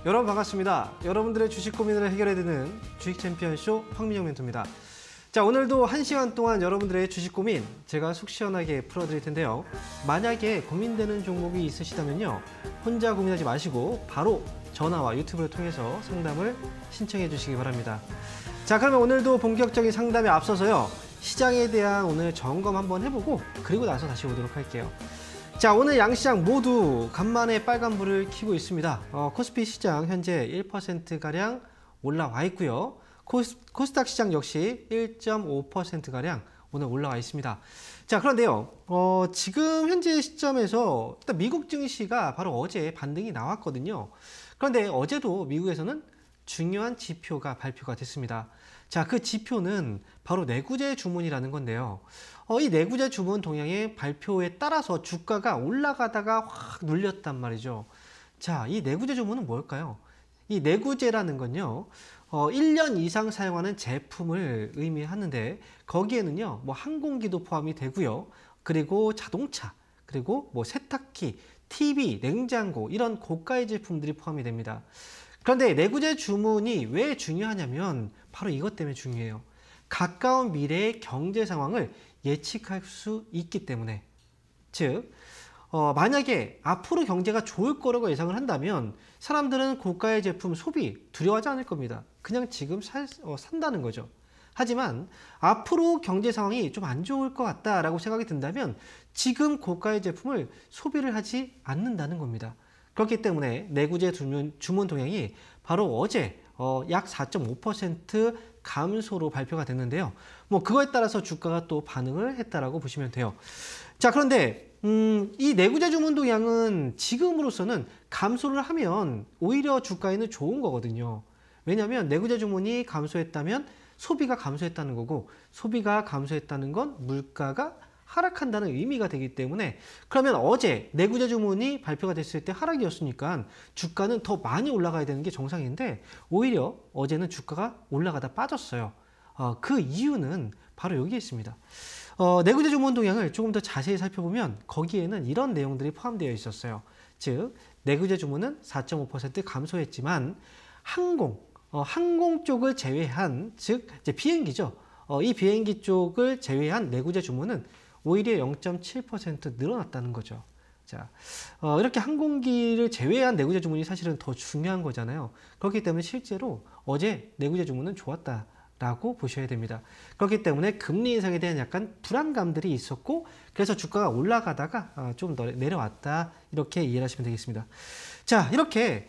여러분 반갑습니다. 여러분들의 주식 고민을 해결해드리는 주식 챔피언쇼 황민영 멘토입니다. 자, 오늘도 1시간 동안 여러분들의 주식 고민 제가 속 시원하게 풀어드릴 텐데요. 만약에 고민되는 종목이 있으시다면요, 혼자 고민하지 마시고 바로 전화와 유튜브를 통해서 상담을 신청해 주시기 바랍니다. 자, 그러면 오늘도 본격적인 상담에 앞서서요, 시장에 대한 오늘 점검 한번 해보고 그리고 나서 다시 오도록 할게요. 자, 오늘 양시장 모두 간만에 빨간불을 켜고 있습니다. 코스피 시장 현재 1%가량 올라와 있고요. 코스닥 시장 역시 1.5%가량 오늘 올라와 있습니다. 자, 그런데요, 지금 현재 시점에서 일단 미국 증시가 바로 어제 반등이 나왔거든요. 그런데 어제도 미국에서는 중요한 지표가 발표가 됐습니다. 자, 그 지표는 바로 내구재 주문이라는 건데요. 이 내구재 주문 동향의 발표에 따라서 주가가 올라가다가 확 눌렸단 말이죠. 자, 이 내구재 주문은 뭘까요? 이 내구재라는 건요, 1년 이상 사용하는 제품을 의미하는데, 거기에는요, 뭐 항공기도 포함이 되고요. 그리고 자동차, 그리고 뭐 세탁기, TV, 냉장고, 이런 고가의 제품들이 포함이 됩니다. 그런데 내구재 주문이 왜 중요하냐면 바로 이것 때문에 중요해요. 가까운 미래의 경제 상황을 예측할 수 있기 때문에. 즉, 만약에 앞으로 경제가 좋을 거라고 예상을 한다면 사람들은 고가의 제품 소비 두려워하지 않을 겁니다. 그냥 지금 산다는 거죠. 하지만 앞으로 경제 상황이 좀 안 좋을 것 같다라고 생각이 든다면 지금 고가의 제품을 소비를 하지 않는다는 겁니다. 그렇기 때문에 내구재 주문 동향이 바로 어제 약 4.5% 감소로 발표가 됐는데요. 뭐 그거에 따라서 주가가 또 반응을 했다라고 보시면 돼요. 자, 그런데 이 내구재 주문 동향은 지금으로서는 감소를 하면 오히려 주가에는 좋은 거거든요. 왜냐하면 내구재 주문이 감소했다면 소비가 감소했다는 거고, 소비가 감소했다는 건 물가가 하락한다는 의미가 되기 때문에, 그러면 어제 내구재 주문이 발표가 됐을 때 하락이었으니까 주가는 더 많이 올라가야 되는 게 정상인데 오히려 어제는 주가가 올라가다 빠졌어요. 그 이유는 바로 여기에 있습니다. 내구재 주문 동향을 조금 더 자세히 살펴보면 거기에는 이런 내용들이 포함되어 있었어요. 즉, 내구재 주문은 4.5% 감소했지만 항공 쪽을 제외한, 즉 이제 비행기죠. 이 비행기 쪽을 제외한 내구재 주문은 오히려 0.7% 늘어났다는 거죠. 자, 이렇게 항공기를 제외한 내구재 주문이 사실은 더 중요한 거잖아요. 그렇기 때문에 실제로 어제 내구재 주문은 좋았다라고 보셔야 됩니다. 그렇기 때문에 금리 인상에 대한 약간 불안감들이 있었고, 그래서 주가가 올라가다가 좀 더 내려왔다, 이렇게 이해를 하시면 되겠습니다. 자, 이렇게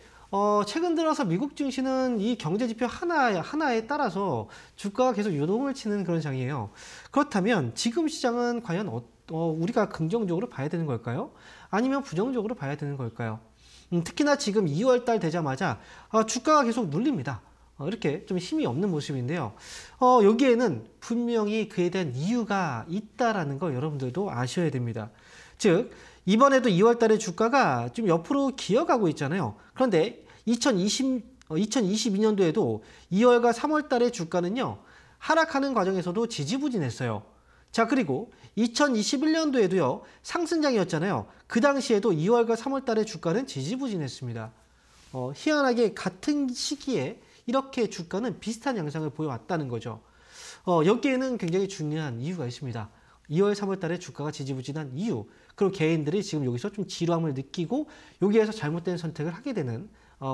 최근 들어서 미국 증시는 이 경제지표 하나에 따라서 주가가 계속 요동을 치는 그런 장이에요. 그렇다면 지금 시장은 과연 우리가 긍정적으로 봐야 되는 걸까요? 아니면 부정적으로 봐야 되는 걸까요? 특히나 지금 2월 달 되자마자 주가가 계속 눌립니다. 이렇게 좀 힘이 없는 모습인데요. 여기에는 분명히 그에 대한 이유가 있다라는 걸 여러분들도 아셔야 됩니다. 즉, 이번에도 2월 달에 주가가 좀 옆으로 기어가고 있잖아요. 그런데 2022년도에도 2월과 3월 달에 주가는요, 하락하는 과정에서도 지지부진했어요. 자, 그리고 2021년도에도요, 상승장이었잖아요. 그 당시에도 2월과 3월 달에 주가는 지지부진했습니다. 희한하게 같은 시기에 이렇게 주가는 비슷한 양상을 보여왔다는 거죠. 여기에는 굉장히 중요한 이유가 있습니다. 2월, 3월 달에 주가가 지지부진한 이유, 그리고 개인들이 지금 여기서 좀 지루함을 느끼고 여기에서 잘못된 선택을 하게 되는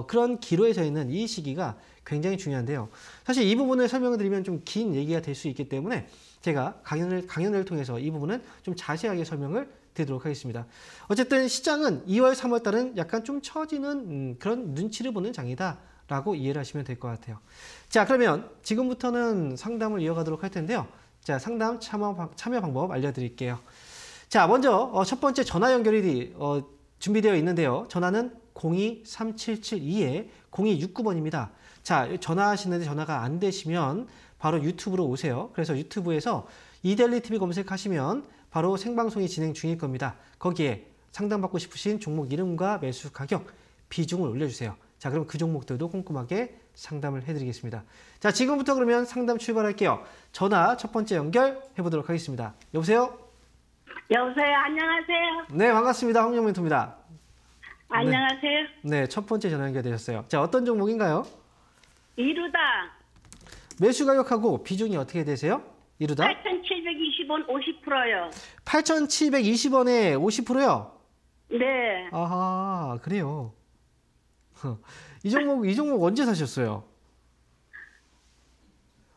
그런 기로에 서 있는 이 시기가 굉장히 중요한데요. 사실 이 부분을 설명을 드리면 좀 긴 얘기가 될 수 있기 때문에 제가 강연을 통해서 이 부분은 좀 자세하게 설명을 드리도록 하겠습니다. 어쨌든 시장은 2월, 3월 달은 약간 좀 처지는 그런 눈치를 보는 장이다 라고 이해를 하시면 될 것 같아요. 자, 그러면 지금부터는 상담을 이어가도록 할 텐데요. 자, 상담 참여 방법 알려드릴게요. 자, 먼저 첫 번째 전화 연결이 준비되어 있는데요. 전화는 02-3772-0269번입니다. 자, 전화하시는데 전화가 안 되시면 바로 유튜브로 오세요. 그래서 유튜브에서 이데일리TV 검색하시면 바로 생방송이 진행 중일 겁니다. 거기에 상담받고 싶으신 종목 이름과 매수 가격, 비중을 올려주세요. 자, 그럼 그 종목들도 꼼꼼하게 상담을 해드리겠습니다. 자, 지금부터 그러면 상담 출발할게요. 전화 첫 번째 연결해 보도록 하겠습니다. 여보세요? 여보세요. 안녕하세요. 네, 반갑습니다. 황민영 멘토입니다. 안녕하세요. 네, 첫 번째 전화 연결되셨어요. 자, 어떤 종목인가요? 이루다 매수 가격하고 비중이 어떻게 되세요? 이루다? 8,720원 50%요. 8,720원에 50%요? 네. 아하, 그래요. 이 종목 언제 사셨어요?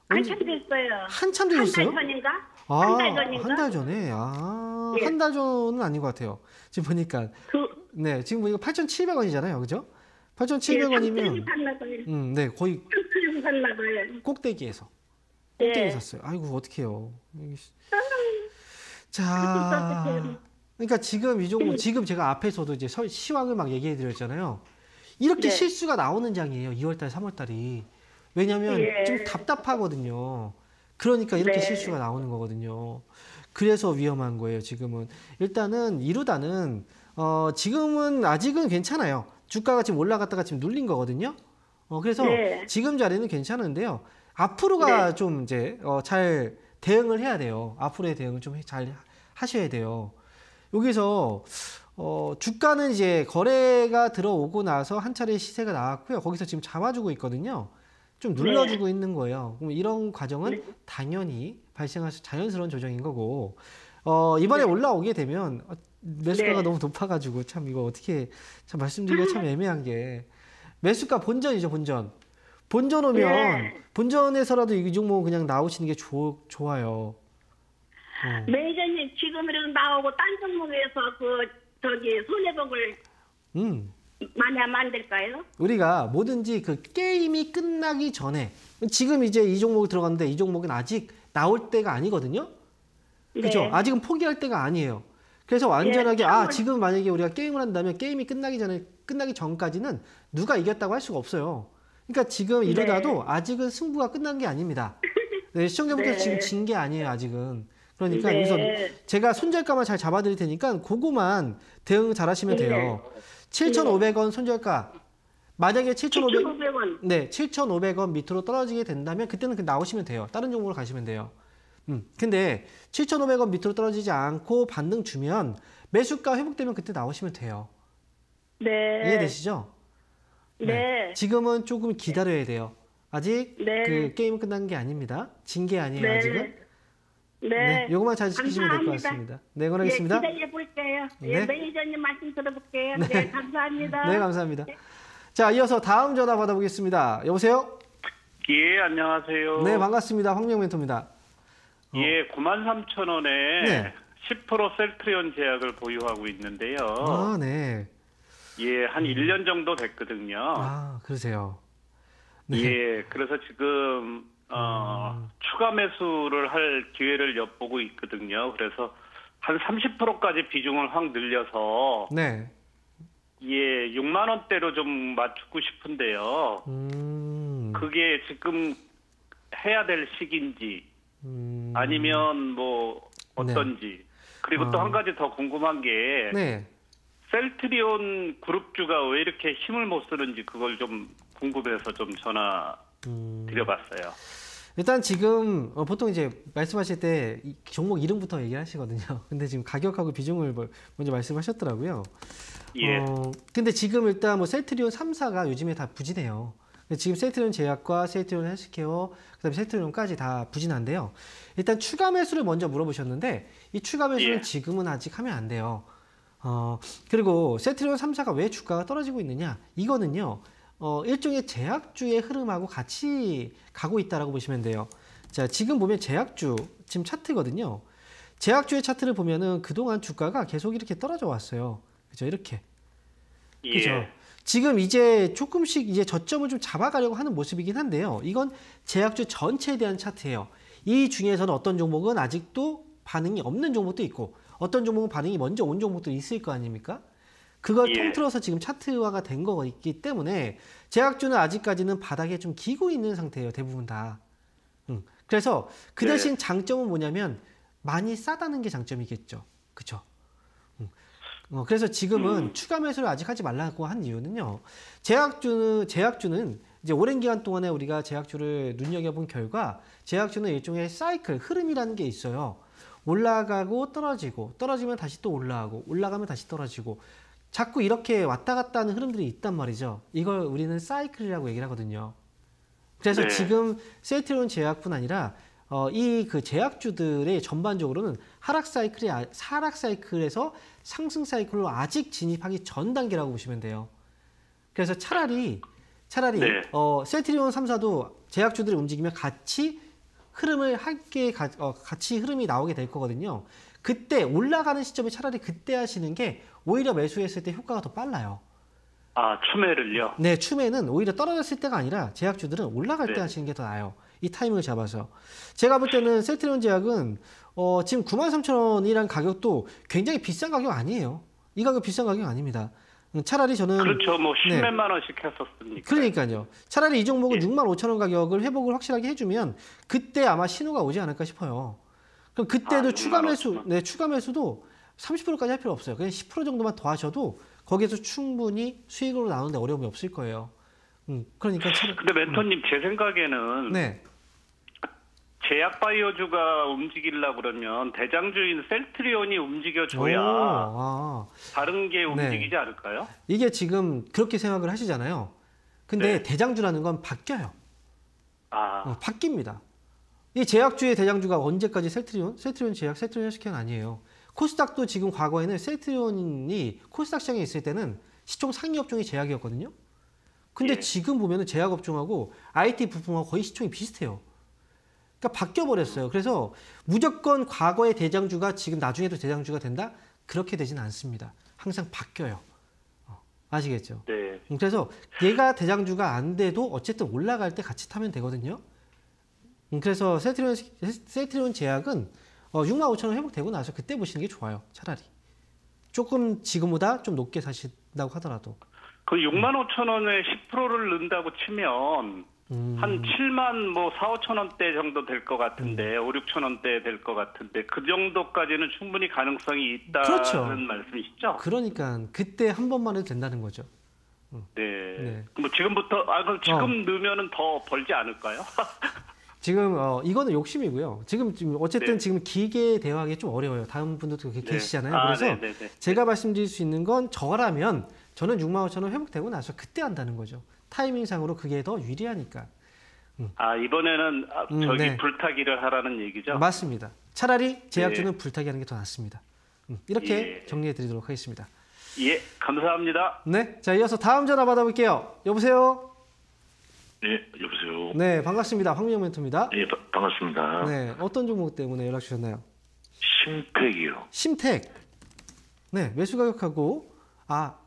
한참 됐어요. 한참 되셨어요? 한 달 전인가? 아, 한 달 전인가? 한 달 전에. 아, 예. 한 달 전은 아닌 것 같아요. 지금 보니까. 네, 지금 보니까 8,700원이잖아요. 그죠? 8,700원이면. 샀나 봐요. 네, 거의 상품 샀나 봐요. 꼭대기에서. 예. 꼭대기 샀어요. 아이고, 어떡해요. 자, 그러니까 지금 이 종목, 지금 제가 앞에서도 이제 시황을 막 얘기해 드렸잖아요. 이렇게 네. 실수가 나오는 장이에요. 2월달, 3월달이. 왜냐면 예. 좀 답답하거든요. 그러니까 이렇게 네. 실수가 나오는 거거든요. 그래서 위험한 거예요, 지금은. 일단은 이루다는, 지금은 아직은 괜찮아요. 주가가 지금 올라갔다가 지금 눌린 거거든요. 그래서 네. 지금 자리는 괜찮은데요. 앞으로가 네. 좀 이제, 잘 대응을 해야 돼요. 앞으로의 대응을 좀 잘 하셔야 돼요. 여기서, 주가는 이제 거래가 들어오고 나서 한 차례 시세가 나왔고요. 거기서 지금 잡아주고 있거든요. 좀 눌러주고 있는 거예요. 그럼 이런 과정은 당연히 발생할 수 자연스러운 조정인 거고, 이번에 올라오게 되면 매수가가 네. 너무 높아가지고 참 이거 어떻게 참 말씀드리기가 참 애매한 게 매수가 본전이죠, 본전. 본전 오면 네. 본전에서라도 이 종목 그냥 나오시는 게 좋아요. 매니저님 지금 이렇게 나오고 딴 종목에서 손해복을 많이 하면 안 될까요? 우리가 뭐든지 그 게임이 끝나기 전에 지금 이제 이 종목이 들어갔는데 이 종목은 아직 나올 때가 아니거든요. 그렇죠? 네. 아직은 포기할 때가 아니에요. 그래서 완전하게 예, 지금 만약에 우리가 게임을 한다면 게임이 끝나기 전까지는 누가 이겼다고 할 수가 없어요. 그러니까 지금 이러다도 아직은 승부가 끝난 게 아닙니다. 네, 시청자분께서 지금 진 게 아니에요, 아직은. 그러니까 네. 여기서 제가 손절가만 잘 잡아드릴 테니까 그거만 대응 잘 하시면 돼요. 7,500원 손절가. 만약에 7,500원. 네, 7,500원 밑으로 떨어지게 된다면 그때는 나오시면 돼요. 다른 종목으로 가시면 돼요. 근데 7,500원 밑으로 떨어지지 않고 반등 주면 매수가 회복되면 그때 나오시면 돼요. 네. 이해되시죠? 네. 지금은 조금 기다려야 돼요. 아직 네. 그 게임은 끝난 게 아닙니다. 진 게 아니에요, 네. 아직은. 네. 요것만 잘 지키시면 될 것 감사합니다. 같습니다. 네, 응원하겠습니다. 예, 기다려 볼게요. 네. 예, 매니저님 말씀 들어볼게요. 네, 감사합니다. 네, 감사합니다. 자, 이어서 다음 전화 받아보겠습니다. 여보세요? 예, 안녕하세요. 네, 반갑습니다. 황명 멘토입니다. 예, 93,000원에 네. 10% 셀트리온 제약을 보유하고 있는데요. 아, 네. 예, 한 1년 정도 됐거든요. 아, 그러세요. 네. 예, 그래서 지금 추가 매수를 할 기회를 엿보고 있거든요. 그래서 한 30%까지 비중을 확 늘려서 네. 예, 6만 원대로 좀 맞추고 싶은데요. 그게 지금 해야 될 시기인지 아니면 뭐 어떤지. 그리고 또 한 가지 더 궁금한 게 네. 셀트리온 그룹주가 왜 이렇게 힘을 못 쓰는지 그걸 좀 궁금해서 좀 전화 드려봤어요. 일단 지금 보통 이제 말씀하실 때 종목 이름부터 얘기를 하시거든요. 근데 지금 가격하고 비중을 먼저 말씀하셨더라고요. 예. 근데 지금 일단 뭐 셀트리온 3사가 요즘에 다 부진해요. 지금 셀트리온 제약과 셀트리온 헬스케어, 그다음에 셀트리온까지 다 부진한데요. 일단 추가 매수를 먼저 물어보셨는데 이 추가 매수는 예. 지금은 아직 하면 안 돼요. 그리고 셀트리온 3사가 왜 주가가 떨어지고 있느냐? 이거는요. 일종의 제약주의 흐름하고 같이 가고 있다라고 보시면 돼요. 자, 지금 보면 제약주 지금 차트거든요. 제약주의 차트를 보면은 그동안 주가가 계속 이렇게 떨어져 왔어요. 그죠? 이렇게. 예. 그죠? 지금 이제 조금씩 이제 저점을 좀 잡아가려고 하는 모습이긴 한데요. 이건 제약주 전체에 대한 차트예요. 이 중에서는 어떤 종목은 아직도 반응이 없는 종목도 있고 어떤 종목은 반응이 먼저 온 종목도 있을 거 아닙니까? 그걸 예. 통틀어서 지금 차트화가 된 거기 때문에 제약주는 아직까지는 바닥에 좀 기고 있는 상태예요. 대부분 다. 그래서 그 대신 장점은 뭐냐면 많이 싸다는 게 장점이겠죠. 그렇죠? 그래서 지금은 추가 매수를 아직 하지 말라고 한 이유는요. 제약주는 이제 오랜 기간 동안에 우리가 제약주를 눈여겨본 결과 제약주는 일종의 사이클, 흐름이라는 게 있어요. 올라가고 떨어지고 떨어지면 다시 또 올라가고 올라가면 다시 떨어지고 자꾸 이렇게 왔다 갔다 하는 흐름들이 있단 말이죠. 이걸 우리는 사이클이라고 얘기를 하거든요. 그래서 네. 지금 셀트리온 제약뿐 아니라 이 그 제약주들의 전반적으로는 하락 사이클에서 상승 사이클로 아직 진입하기 전 단계라고 보시면 돼요. 그래서 차라리 네. 셀트리온 3사도 제약주들이 움직이면 같이 흐름을 함께 같이 흐름이 나오게 될 거거든요. 그때 올라가는 시점에 차라리 그때 하시는 게 오히려 매수했을 때 효과가 더 빨라요. 아, 추매를요? 네, 추매는 오히려 떨어졌을 때가 아니라 제약주들은 올라갈 때 네. 하시는 게 더 나아요. 이 타이밍을 잡아서. 제가 볼 때는 셀트리온 제약은 지금 93,000원이란 가격도 굉장히 비싼 가격 아니에요. 이 가격 비싼 가격 아닙니다. 차라리 저는 그렇죠. 뭐 네. 10몇만 원씩 했었으니까. 그러니까요. 차라리 이 종목은 예. 65,000원 가격을 회복을 확실하게 해주면 그때 아마 신호가 오지 않을까 싶어요. 그럼 그때도 추가 매수, 65,000원. 네, 추가 매수도 30%까지 할 필요 없어요. 그냥 10% 정도만 더 하셔도 거기에서 충분히 수익으로 나오는데 어려움이 없을 거예요. 그러니까 근데 멘토님 제 생각에는 네. 제약 바이오주가 움직이려고 그러면 대장주인 셀트리온이 움직여줘야 다른 게 움직이지 않을까요? 이게 지금 그렇게 생각을 하시잖아요. 근데 네. 대장주라는 건 바뀌어요. 아, 바뀝니다. 이 제약주의 대장주가 언제까지 셀트리온 제약, 셀트리온 헬스케어는 아니에요. 코스닥도 지금 과거에는 셀트리온이 코스닥 시장에 있을 때는 시총 상위 업종이 제약이었거든요. 근데 예. 지금 보면은 제약 업종하고 IT 부품하고 거의 시총이 비슷해요. 그러니까 바뀌어 버렸어요. 그래서 무조건 과거의 대장주가 지금 나중에도 대장주가 된다? 그렇게 되지는 않습니다. 항상 바뀌어요. 아시겠죠? 네. 그래서 얘가 대장주가 안 돼도 어쨌든 올라갈 때 같이 타면 되거든요. 그래서 셀트리온 제약은 65,000원 회복되고 나서 그때 보시는 게 좋아요. 차라리. 조금 지금보다 좀 높게 사신다고 하더라도. 그 65,000원에 10%를 넣는다고 치면 한 7만 뭐 4, 5천 원대 정도 될 것 같은데 5, 6천 원대 될 것 같은데 그 정도까지는 충분히 가능성이 있다는 그렇죠. 말씀이시죠? 그러니까 그때 한 번만 해도 된다는 거죠. 네. 네. 뭐 지금부터 그럼 지금 넣으면은 더 벌지 않을까요? 지금 이거는 욕심이고요. 지금 어쨌든 네. 지금 길게 대화하기 좀 어려워요. 다른 분들도 계시잖아요. 그래서 네네네. 제가 말씀드릴 수 있는 건 저라면 저는 65,000원 회복되고 나서 그때 한다는 거죠. 타이밍상으로 그게 더 유리하니까. 이번에는 저기 네. 불타기를 하라는 얘기죠? 맞습니다. 차라리 제약주는 불타기 하는 게 더 낫습니다. 이렇게 예. 정리해 드리도록 하겠습니다. 예, 감사합니다. 네, 자 이어서 다음 전화 받아볼게요. 여보세요? 네, 여보세요. 네, 반갑습니다. 황민영 멘토입니다. 예, 반갑습니다. 네, 어떤 종목 때문에 연락 주셨나요? 심팩이요. 심택. 네, 매수 가격하고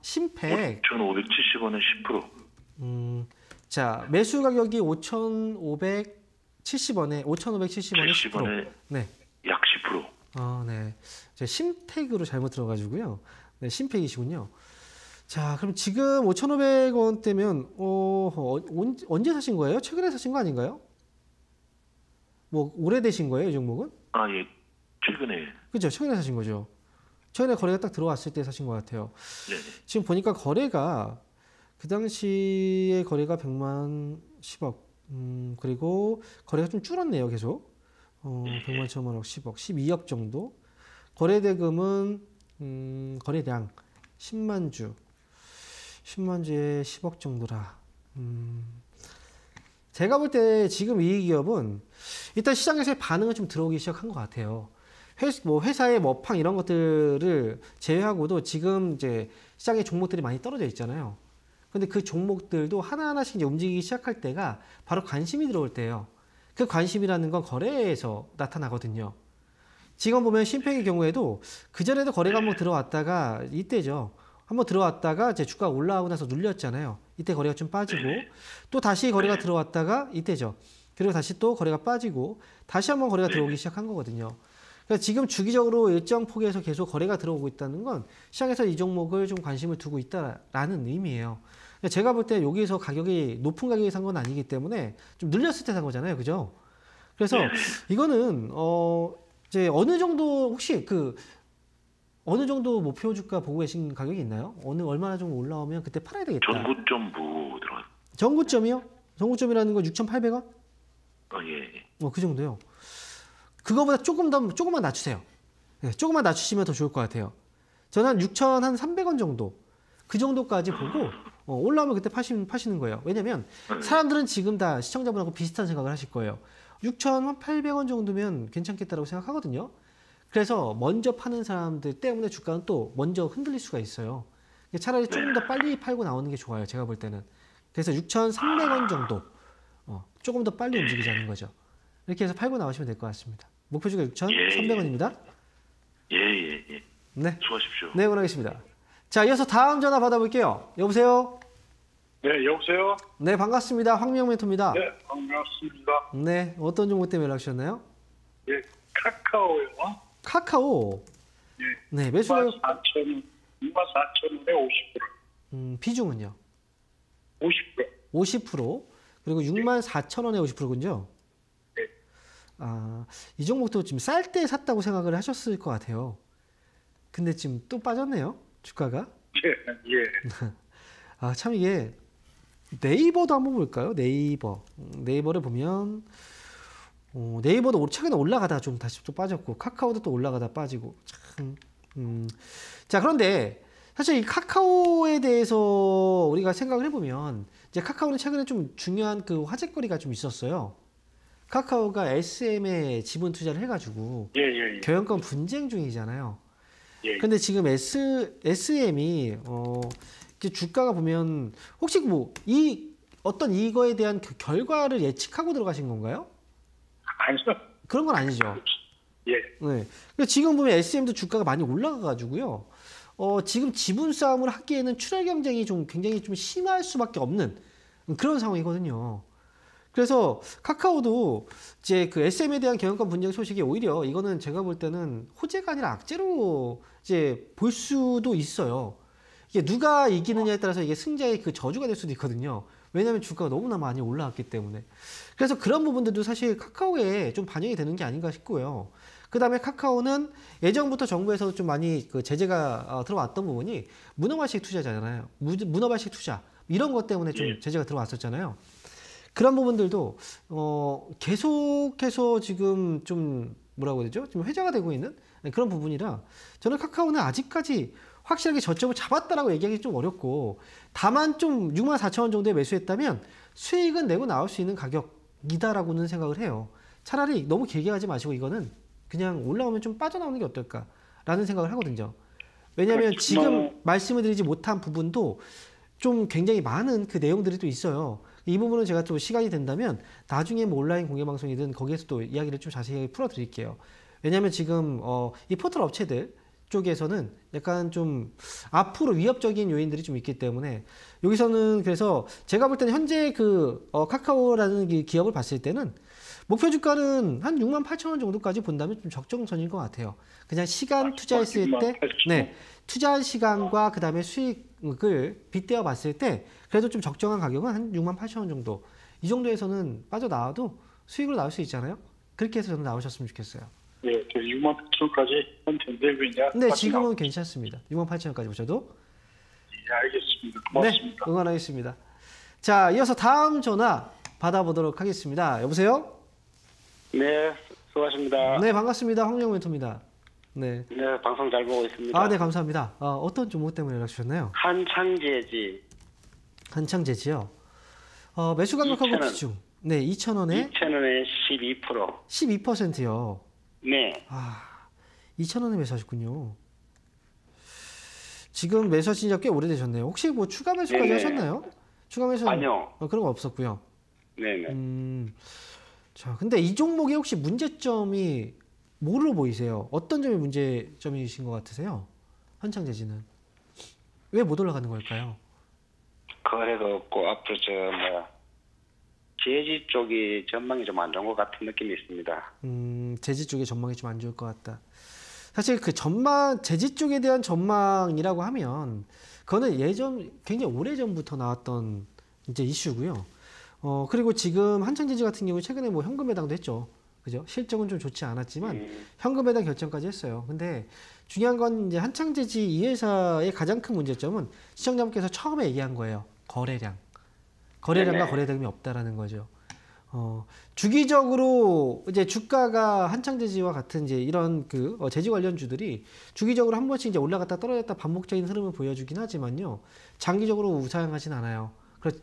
심팩. 5,570원에 10%. 자, 매수 가격이 5,570원에 10%. 네. 약 10%. 네. 제가 심택으로 잘못 들어가지고요. 네, 심팩이시군요. 자, 그럼 지금 5,500원대면 언제 사신 거예요? 최근에 사신 거 아닌가요? 뭐 오래되신 거예요, 이 종목은? 예, 최근에. 그죠? 최근에 사신 거죠. 최근에 거래가 딱 들어왔을 때 사신 것 같아요. 네. 지금 보니까 거래가 그 당시에 거래가 100만 10억. 그리고 거래가 좀 줄었네요, 계속. 100만 1천만억 10억, 12억 정도. 거래 대금은 거래량 10만 주에 10억 정도라. 제가 볼 때 지금 이 기업은 일단 시장에서의 반응은 좀 들어오기 시작한 것 같아요. 회사의 머팡 이런 것들을 제외하고도 지금 이제 시장의 종목들이 많이 떨어져 있잖아요. 근데 그 종목들도 하나하나씩 이제 움직이기 시작할 때가 바로 관심이 들어올 때예요. 그 관심이라는 건 거래에서 나타나거든요. 지금 보면 심팩의 경우에도 그전에도 거래가 한번 들어왔다가 이때죠. 한번 들어왔다가 이제 주가가 올라가고 나서 눌렸잖아요. 이때 거래가 좀 빠지고 또 다시 거래가 들어왔다가 이때죠. 그리고 다시 또 거래가 빠지고 다시 한번 거래가 들어오기 시작한 거거든요. 그러니까 지금 주기적으로 일정 폭에서 계속 거래가 들어오고 있다는 건 시장에서 이 종목을 좀 관심을 두고 있다라는 의미예요. 제가 볼 때 여기서 가격이 높은 가격에 산 건 아니기 때문에 좀 늘렸을 때 산 거잖아요, 그죠? 그래서 이거는 이제 어느 정도 혹시 어느 정도 목표 주가 보고 계신 가격이 있나요? 얼마나 좀 올라오면 그때 팔아야 되겠다. 전고점 보고 들어갔. 전고점이요? 전고점이라는 건 6,800원? 예. 그 정도요. 그거보다 조금만 낮추세요. 네, 조금만 낮추시면 더 좋을 것 같아요. 저는 한 6,300원 정도. 그 정도까지 보고 올라오면 그때 파시는 거예요. 왜냐면 사람들은 지금 다 시청자분하고 비슷한 생각을 하실 거예요. 6,800원 정도면 괜찮겠다라고 생각하거든요. 그래서 먼저 파는 사람들 때문에 주가는 또 먼저 흔들릴 수가 있어요. 차라리 조금 더 빨리 팔고 나오는 게 좋아요. 제가 볼 때는. 그래서 6,300원 정도 조금 더 빨리 움직이자는 거죠. 이렇게 해서 팔고 나오시면 될 것 같습니다. 목표 주가 6,300원입니다. 예. 네. 수고하십시오. 네, 원하겠습니다. 자, 이어서 다음 전화 받아볼게요. 여보세요? 네, 여보세요? 네, 반갑습니다. 황미영 멘토입니다. 네, 반갑습니다. 네, 어떤 종목 때문에 연락 주셨나요? 예, 카카오요. 카카오. 예. 네, 매수가 24,000원에 50%. 비중은요? 50%. 50%. 그리고 64,000원에 50%군요. 네. 아, 이 종목도 지금 쌀 때 샀다고 생각을 하셨을 것 같아요. 근데 지금 또 빠졌네요. 주가가. 예. 아, 참 이게 네이버도 한번 볼까요? 네이버를 보면 네이버도 최근에 올라가다 좀 다시 또 빠졌고 카카오도 또 올라가다 빠지고 참. 자, 그런데 사실 이 카카오에 대해서 우리가 생각을 해보면 이제 카카오는 최근에 좀 중요한 그 화제거리가 좀 있었어요. 카카오가 SM에 지분 투자를 해가지고 예. 경영권 분쟁 중이잖아요. 예. 근데 지금 SM이 주가가 보면 혹시 뭐 어떤 이거에 대한 그 결과를 예측하고 들어가신 건가요? 아니요. 그런 건 아니죠. 예. 네. 지금 보면 SM도 주가가 많이 올라가가지고요. 지금 지분 싸움을 하기에는 출혈 경쟁이 좀 굉장히 좀 심할 수밖에 없는 그런 상황이거든요. 그래서 카카오도 이제 그 SM에 대한 경영권 분쟁 소식이 오히려 이거는 제가 볼 때는 호재가 아니라 악재로 이제 볼 수도 있어요. 이게 누가 이기느냐에 따라서 이게 승자의 그 저주가 될 수도 있거든요. 왜냐하면 주가가 너무나 많이 올라왔기 때문에. 그래서 그런 부분들도 사실 카카오에 좀 반영이 되는 게 아닌가 싶고요. 그 다음에 카카오는 예전부터 정부에서 좀 많이 그 제재가 들어왔던 부분이 문어발식 투자잖아요. 문어발식 투자 이런 것 때문에 좀 제재가 들어왔었잖아요. 그런 부분들도 계속해서 지금 좀 뭐라고 해야 되죠? 좀 회자가 되고 있는 그런 부분이라 저는 카카오는 아직까지 확실하게 저점을 잡았다라고 얘기하기 좀 어렵고 다만 좀 64,000원 정도에 매수했다면 수익은 내고 나올 수 있는 가격이다라고는 생각을 해요. 차라리 너무 길게 가지 마시고 이거는 그냥 올라오면 좀 빠져나오는 게 어떨까라는 생각을 하거든요. 왜냐하면 지금 말씀을 드리지 못한 부분도 좀 굉장히 많은 그 내용들이 또 있어요. 이 부분은 제가 좀 시간이 된다면 나중에 뭐 온라인 공개방송이든 거기에서 또 이야기를 좀 자세히 풀어드릴게요. 왜냐하면 지금 이 포털 업체들 쪽에서는 약간 좀 앞으로 위협적인 요인들이 좀 있기 때문에 여기서는 그래서 제가 볼 때는 현재 그 카카오라는 기업을 봤을 때는 목표 주가는 한 68,000원 정도까지 본다면 좀 적정선일 것 같아요. 그냥 시간 투자했을 때, 네, 투자한 시간과 그 다음에 수익을 빗대어 봤을 때 그래도 좀 적정한 가격은 한 68,000원 정도. 이 정도에서는 빠져나와도 수익으로 나올 수 있잖아요. 그렇게 해서 저는 나오셨으면 좋겠어요. 예, 68,000원까지 현재 이제. 네, 지금은 괜찮습니다. 68,000원까지 보셔도. 예, 알겠습니다. 고맙습니다. 네, 응원하겠습니다. 자, 이어서 다음 전화 받아보도록 하겠습니다. 여보세요? 네, 수고하십니다. 네, 반갑습니다. 황영 멘토입니다. 네. 네, 방송 잘 보고 있습니다. 아, 네, 감사합니다. 어떤 종목 때문에 연락 주셨나요? 한창제지. 한창제지요. 매수 간격하고 2,000원. 비중. 네, 2,000원에 2,000원에 12%. 12%요. 네. 아, 2,000원에 매수하셨군요. 지금 매수하신 지 꽤 오래되셨네요. 혹시 뭐 추가 매수까지 네네. 하셨나요? 추가 매수 아니요. 그런 거 없었고요. 네네. 자, 근데 이 종목이 혹시 문제점이 뭐로 보이세요? 어떤 점이 문제점이신 것 같으세요? 한창제지는 왜 못 올라가는 걸까요? 거래도 없고 앞으로 제지 쪽이 전망이 좀 안 좋은 것 같은 느낌이 있습니다. 제지 쪽의 전망이 좀 안 좋을 것 같다. 사실 그 제지 쪽에 대한 전망이라고 하면 그거는 굉장히 오래전부터 나왔던 이제 이슈고요. 그리고 지금 한창제지 같은 경우 최근에 뭐 현금 배당도 했죠. 그죠? 실적은 좀 좋지 않았지만 현금 배당 결정까지 했어요. 근데 중요한 건 이제 한창제지 이 회사의 가장 큰 문제점은 시청자분께서 처음에 얘기한 거예요. 거래량과 네네. 거래 대금이 없다라는 거죠. 주기적으로 이제 주가가 한창제지와 같은 이제 이런 그 제지 관련주들이 주기적으로 한 번씩 이제 올라갔다 떨어졌다 반복적인 흐름을 보여주긴 하지만요. 장기적으로 우상하진 않아요.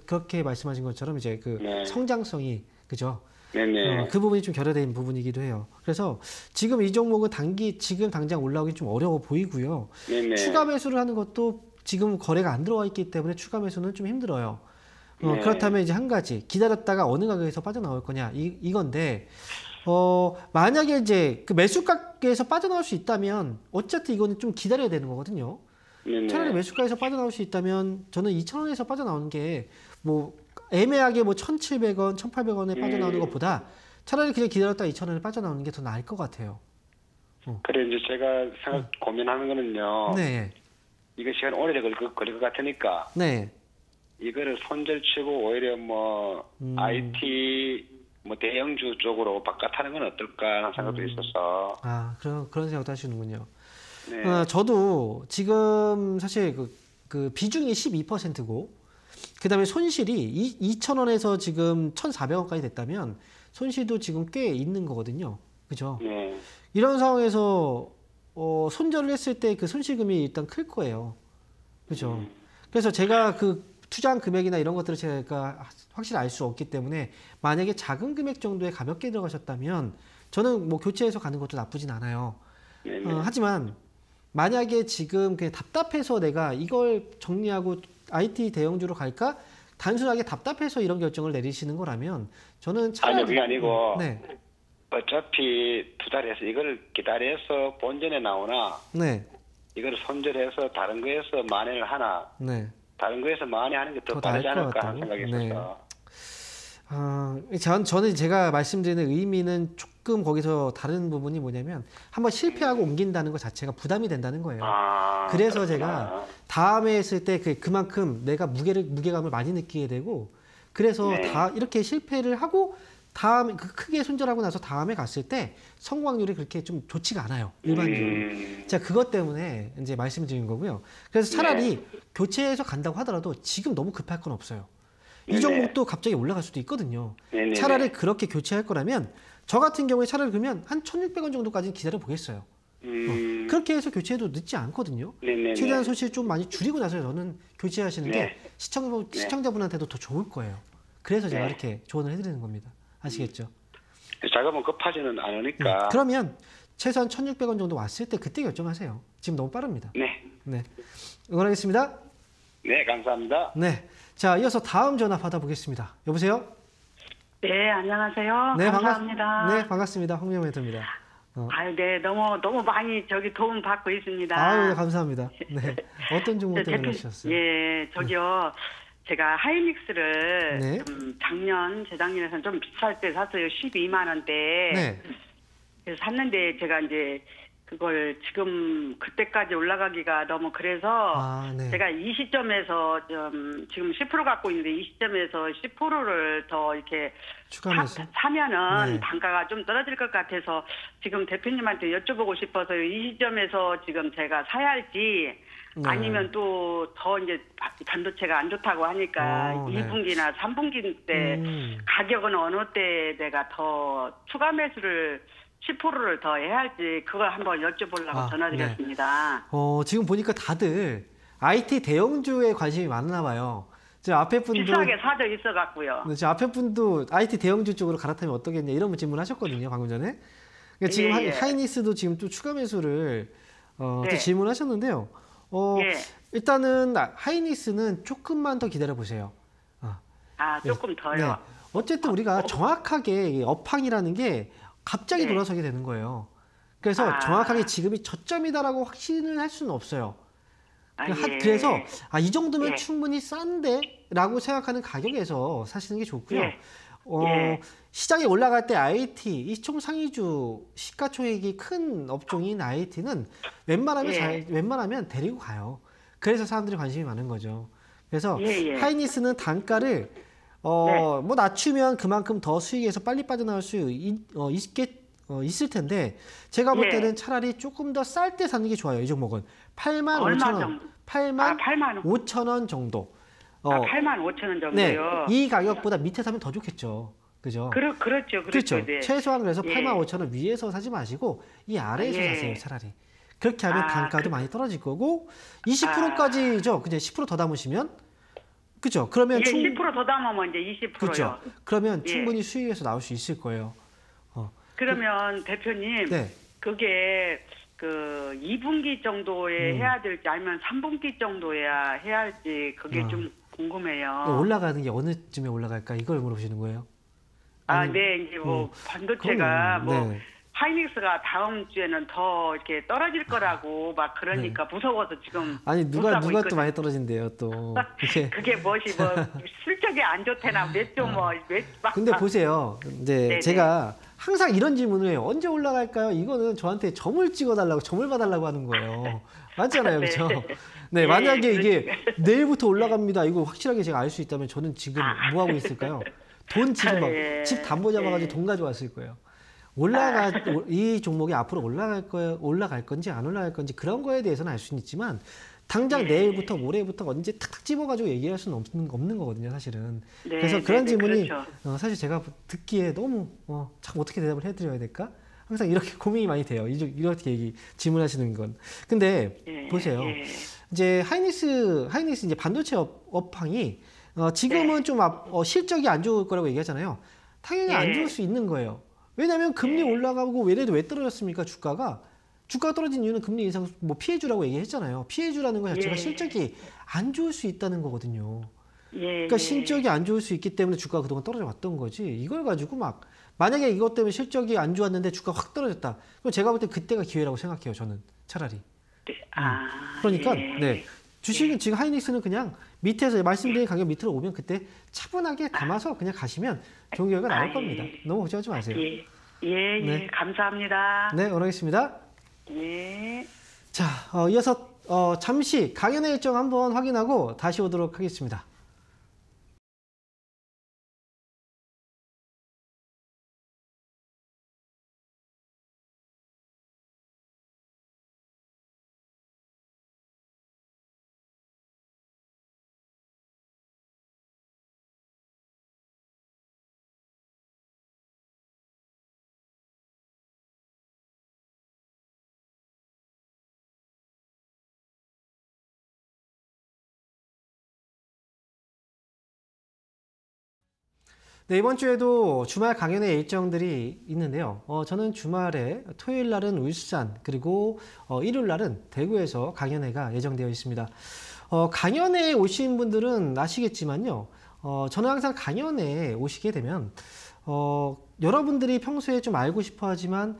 그렇게 말씀하신 것처럼 이제 그 네. 성장성이 그죠? 네네. 그 부분이 좀 결여된 부분이기도 해요. 그래서 지금 이 종목은 지금 당장 올라오기 좀 어려워 보이고요. 네네. 추가 매수를 하는 것도 지금 거래가 안 들어와 있기 때문에 추가 매수는 좀 힘들어요. 네. 그렇다면 이제 한 가지 기다렸다가 어느 가격에서 빠져나올 거냐 이건데 만약에 이제 그 매수가에서 빠져나올 수 있다면 어쨌든 이거는 좀 기다려야 되는 거거든요. 네네. 차라리 매수가에서 빠져나올 수 있다면 저는 2,000원에서 빠져나오는 게 뭐 애매하게 뭐 1,700원, 1,800원에 빠져나오는 것보다 차라리 그냥 기다렸다가 2,000원에 빠져나오는 게 더 나을 것 같아요. 그래 이제 제가 고민하는 거는요. 네, 이거 시간 오래 걸릴 것 같으니까 네, 이거를 손절치고 오히려 뭐 IT 뭐 대형주 쪽으로 바깥하는 건 어떨까 하는 생각도 있어서. 그런 생각도 하시는군요. 네. 저도 지금 사실 그 비중이 12%고 그다음에 손실이 2,000원에서 지금 1,400원까지 됐다면 손실도 지금 꽤 있는 거거든요. 그죠? 네. 이런 상황에서 손절을 했을 때 그 손실금이 일단 클 거예요. 그죠? 그래서 제가 그 투자한 금액이나 이런 것들을 제가 확실히 알 수 없기 때문에 만약에 작은 금액 정도에 가볍게 들어가셨다면 저는 뭐 교체해서 가는 것도 나쁘진 않아요. 하지만 만약에 지금 그냥 답답해서 내가 이걸 정리하고 IT 대형주로 갈까? 단순하게 답답해서 이런 결정을 내리시는 거라면 저는 차라리 아니 그게 아니고 네. 어차피 투자를 해서 이걸 기다려서 본전에 나오나 네. 이걸 손절해서 다른 거에서 만회를 하나 네. 다른 거에서 만회하는 게 더 더 빠르지 나을 것 않을까 하는 같다고? 생각이 있어서. 저는 제가 말씀드리는 의미는 조금 거기서 다른 부분이 뭐냐면 한번 실패하고 옮긴다는 것 자체가 부담이 된다는 거예요. 그래서 제가 다음에 했을 때 그만큼 내가 무게감을 많이 느끼게 되고 그래서 네. 다 이렇게 실패를 하고 다음에 크게 손절하고 나서 다음에 갔을 때 성공률이 그렇게 좀 좋지가 않아요. 일반적으로. 제가 그것 때문에 이제 말씀드린 거고요. 그래서 차라리 교체해서 간다고 하더라도 지금 너무 급할 건 없어요. 이 종목도 갑자기 올라갈 수도 있거든요. 네네. 차라리 그렇게 교체할 거라면 저 같은 경우에 차라리 그러면 한 1,600원 정도까지 기다려 보겠어요. 그렇게 해서 교체해도 늦지 않거든요. 네네네. 최대한 손실 좀 많이 줄이고 나서 저는 교체하시는 게 시청자분한테도 더 좋을 거예요. 그래서 제가 이렇게 조언을 해드리는 겁니다. 아시겠죠? 자금은 급하지는 않으니까. 그러면 최소한 1,600원 정도 왔을 때 그때 결정하세요. 지금 너무 빠릅니다. 네. 응원하겠습니다. 네, 감사합니다. 네. 자, 이어서 다음 전화 받아보겠습니다. 여보세요? 네, 안녕하세요. 네, 감사합니다. 네, 반갑습니다. 황명멘토입니다. 네, 너무 많이 도움 받고 있습니다. 네, 감사합니다. 네. 어떤 종목 때문에 하셨어요? 예, 저기요. 제가 하이닉스를 네. 재작년에는 좀 비쌀 때 샀어요. 12만 원대. 네. 그래서 샀는데 제가 이제 그걸 그때까지 올라가기가 너무 그래서 네. 제가 이 시점에서 지금 10% 갖고 있는데 이 시점에서 10%를 더 이렇게 사면은 네. 단가가 좀 떨어질 것 같아서 지금 대표님한테 여쭤보고 싶어서요. 이 시점에서 지금 제가 사야 할지 아니면 또 더 이제 반도체가 안 좋다고 하니까 2분기나 3분기 때 가격은 어느 때 내가 더 추가 매수를 10%를 더 해야 할지 그걸 한번 여쭤보려고 전화드렸습니다. 네. 지금 보니까 다들 IT 대형주에 관심이 많나 봐요. 앞에 분도 비싸게 사져 있어갖고요. 앞에 분도 IT 대형주 쪽으로 갈아타면 어떠겠냐 이런 질문하셨거든요. 방금 전에. 그러니까 지금 하이닉스도 지금 또 추가 매수를 또 질문하셨는데요. 일단은 하이닉스는 조금만 더 기다려 보세요. 조금 더요. 네. 어쨌든 우리가 정확하게 업황이라는 게 갑자기 돌아서게 되는 거예요. 그래서 정확하게 지금이 저점이다라고 확신을 할 수는 없어요. 그래서 이 정도면 충분히 싼데라고 생각하는 가격에서 사시는 게 좋고요. 시장에 올라갈 때 IT, 이 총 상위주 시가총액이 큰 업종인 IT는 웬만하면 데리고 가요. 그래서 사람들이 관심이 많은 거죠. 그래서 하이닉스는 단가를 뭐 낮추면 그만큼 더 수익에서 빨리 빠져나올 수 있을 텐데 제가 볼 때는 차라리 조금 더 쌀 때 사는 게 좋아요. 이 종목은 85,000원, 85,000원 정도. 85,000원 정도요? 네, 이 가격보다 밑에 사면 더 좋겠죠. 그죠? 그렇죠. 그렇죠. 네. 최소한 그래서 예. 85,000원 위에서 사지 마시고 이 아래에서 예. 사세요, 차라리. 그렇게 하면 단가도 많이 떨어질 거고 20%까지죠. 그냥 10% 더 담으시면 그죠? 그러면 10% 더 담으면 이제 20%요. 그렇죠. 그러면 예. 충분히 수익에서 나올 수 있을 거예요. 그러면 대표님, 네. 그게 그 2분기 정도에 해야 될지 아니면 3분기 정도에 해야 할지 그게 좀 궁금해요. 올라가는 게 어느쯤에 올라갈까 이걸 물어보시는 거예요? 네, 이제 뭐 반도체가 네. 하이닉스가 다음 주에는 더 이렇게 떨어질 거라고 막 그러니까 무서워서 지금 아니 누가 못 사고 또 있거든요. 많이 떨어진대요 또. 이렇게. 그게 뭐지 뭐 실적이 안 좋대나 막. 근데 보세요. 이제 네네. 제가 항상 이런 질문을 해요. 언제 올라갈까요? 이거는 저한테 점을 찍어달라고 점을 봐달라고 하는 거예요. 맞잖아요, 네. 그렇죠? 네, 만약에 이게 내일부터 올라갑니다. 이거 확실하게 제가 알 수 있다면 저는 지금 뭐 하고 있을까요? 돈 지금 막 집 담보 잡아가지고 돈 가져왔을 거예요. 이 종목이 앞으로 올라갈 건지 안 올라갈 건지 그런 거에 대해서는 알 수는 있지만 당장 내일부터 모레부터 언제 탁탁 집어가지고 얘기할 수는 없는 거거든요, 사실은. 네, 그래서 그런 질문이 그렇죠. 사실 제가 듣기에 너무 참 어떻게 대답을 해드려야 될까? 항상 이렇게 고민이 많이 돼요. 이렇게 질문하시는 건. 근데 보세요. 이제 하이닉스 이제 반도체 업황이 지금은 좀 실적이 안 좋을 거라고 얘기하잖아요. 당연히 안 좋을 수 있는 거예요. 왜냐하면 금리 올라가고 외래도 왜 떨어졌습니까? 주가가 떨어진 이유는 금리 인상 피해주라고 얘기했잖아요. 피해주라는 것 자체가 실적이 안 좋을 수 있다는 거거든요. 그러니까 실적이 안 좋을 수 있기 때문에 주가가 그동안 떨어져 왔던 거지. 이걸 가지고 만약에 이것 때문에 실적이 안 좋았는데 주가가 확 떨어졌다. 그럼 제가 볼 때 그때가 기회라고 생각해요. 저는 차라리. 그러니까 네. 주식은 지금 하이닉스는 그냥 밑에서 말씀드린 가격 밑으로 오면 그때 차분하게 담아서 그냥 가시면 좋은 결과 나올 겁니다. 너무 걱정하지 마세요. 네. 감사합니다. 네, 응원하겠습니다. 예. 자, 이어서 잠시 강연의 일정 한번 확인하고 다시 오도록 하겠습니다. 네, 이번 주에도 주말 강연의 일정들이 있는데요. 저는 주말에 토요일 날은 울산, 그리고 일요일 날은 대구에서 강연회가 예정되어 있습니다. 강연회에 오신 분들은 아시겠지만요. 저는 항상 강연회에 오시게 되면 여러분들이 평소에 좀 알고 싶어 하지만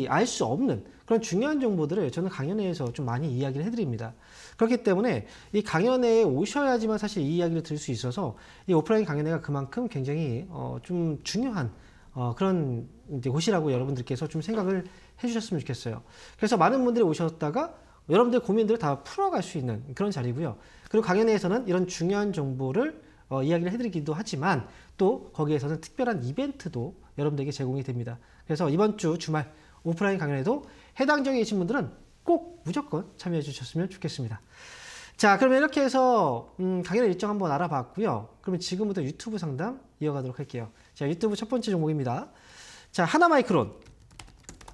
알 수 없는 그런 중요한 정보들을 저는 강연회에서 좀 많이 이야기를 해드립니다. 그렇기 때문에 이 강연회에 오셔야지만 사실 이 이야기를 들을 수 있어서 이 오프라인 강연회가 그만큼 굉장히 좀 중요한 그런 이제 곳이라고 여러분들께서 좀 생각을 해주셨으면 좋겠어요. 그래서 많은 분들이 오셨다가 여러분들의 고민들을 다 풀어갈 수 있는 그런 자리고요. 그리고 강연회에서는 이런 중요한 정보를 이야기를 해드리기도 하지만 또 거기에서는 특별한 이벤트도 여러분들에게 제공이 됩니다. 그래서 이번 주 주말 오프라인 강연에도 해당 지역에 계신 분들은 꼭 무조건 참여해 주셨으면 좋겠습니다. 자, 그러면 이렇게 해서 강연의 일정 한번 알아봤고요. 그러면 지금부터 유튜브 상담 이어가도록 할게요. 자, 유튜브 첫 번째 종목입니다. 자, 하나마이크론.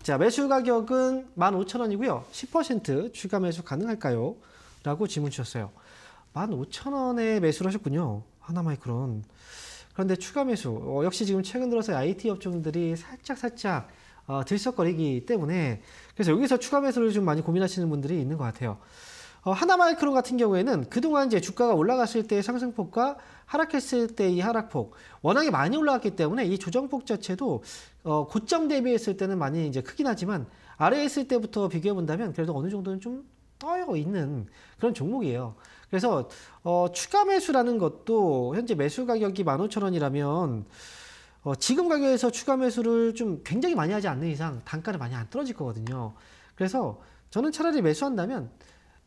자, 매수 가격은 15,000원이고요. 10% 추가 매수 가능할까요? 라고 질문 주셨어요. 15,000원에 매수를 하셨군요. 하나마이크론. 그런데 추가 매수, 역시 지금 최근 들어서 IT 업종들이 살짝 들썩거리기 때문에 그래서 여기서 추가 매수를 좀 많이 고민하시는 분들이 있는 것 같아요. 하나마이크론 같은 경우에는 그동안 이제 주가가 올라갔을 때의 상승폭과 하락했을 때의 하락폭 워낙에 많이 올라갔기 때문에 이 조정폭 자체도 고점 대비했을 때는 많이 이제 크긴 하지만 아래에 있을 때부터 비교해 본다면 그래도 어느 정도는 좀 떠 있는 그런 종목이에요. 그래서 추가 매수라는 것도 현재 매수 가격이 15,000원이라면 지금 가격에서 추가 매수를 좀 굉장히 많이 하지 않는 이상 단가는 많이 안 떨어질 거거든요. 그래서 저는 차라리 매수한다면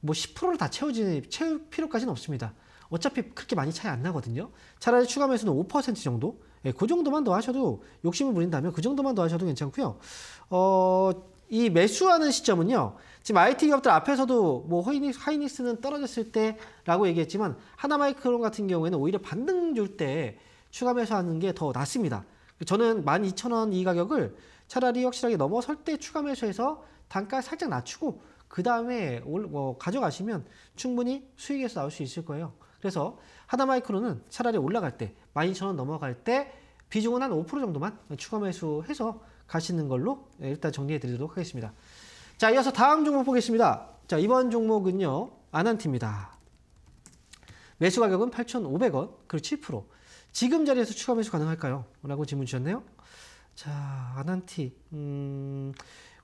뭐 10%를 다 채울 필요까지는 없습니다. 어차피 그렇게 많이 차이 안 나거든요. 차라리 추가 매수는 5% 정도? 그 정도만 더 하셔도 욕심을 부린다면 그 정도만 더 하셔도 괜찮고요. 이 매수하는 시점은요. 지금 IT 기업들 앞에서도 뭐 하이닉스는 떨어졌을 때라고 얘기했지만 하나마이크론 같은 경우에는 오히려 반등 줄 때 추가 매수하는 게 더 낫습니다. 저는 12,000원 이 가격을 차라리 확실하게 넘어설 때 추가 매수해서 단가 살짝 낮추고 그 다음에 가져가시면 충분히 수익에서 나올 수 있을 거예요. 그래서 하나마이크로는 차라리 올라갈 때 12,000원 넘어갈 때 비중은 한 5% 정도만 추가 매수해서 가시는 걸로 일단 정리해 드리도록 하겠습니다. 자, 이어서 다음 종목 보겠습니다. 자, 이번 종목은요, 아난티입니다. 매수 가격은 8,500원, 그리고 7%. 지금 자리에서 추가 매수 가능할까요? 라고 질문 주셨네요. 자, 아난티.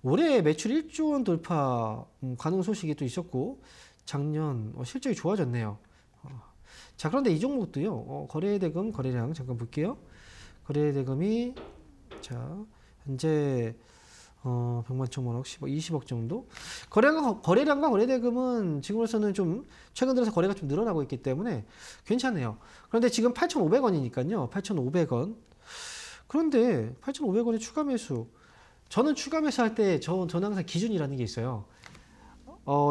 올해 매출 1조 원 돌파 가능 소식이 또 있었고, 작년 실적이 좋아졌네요. 자, 그런데 이 종목도요, 거래대금, 거래량 잠깐 볼게요. 거래대금이, 자, 현재 100만 1000만억, 20억 정도. 거래량과 거래대금은 지금으로서는 좀 최근 들어서 거래가 좀 늘어나고 있기 때문에 괜찮네요. 그런데 지금 8,500원이니까요. 8,500원. 그런데 8,500원에 추가 매수. 저는 추가 매수할 때 저는 항상 기준이라는 게 있어요.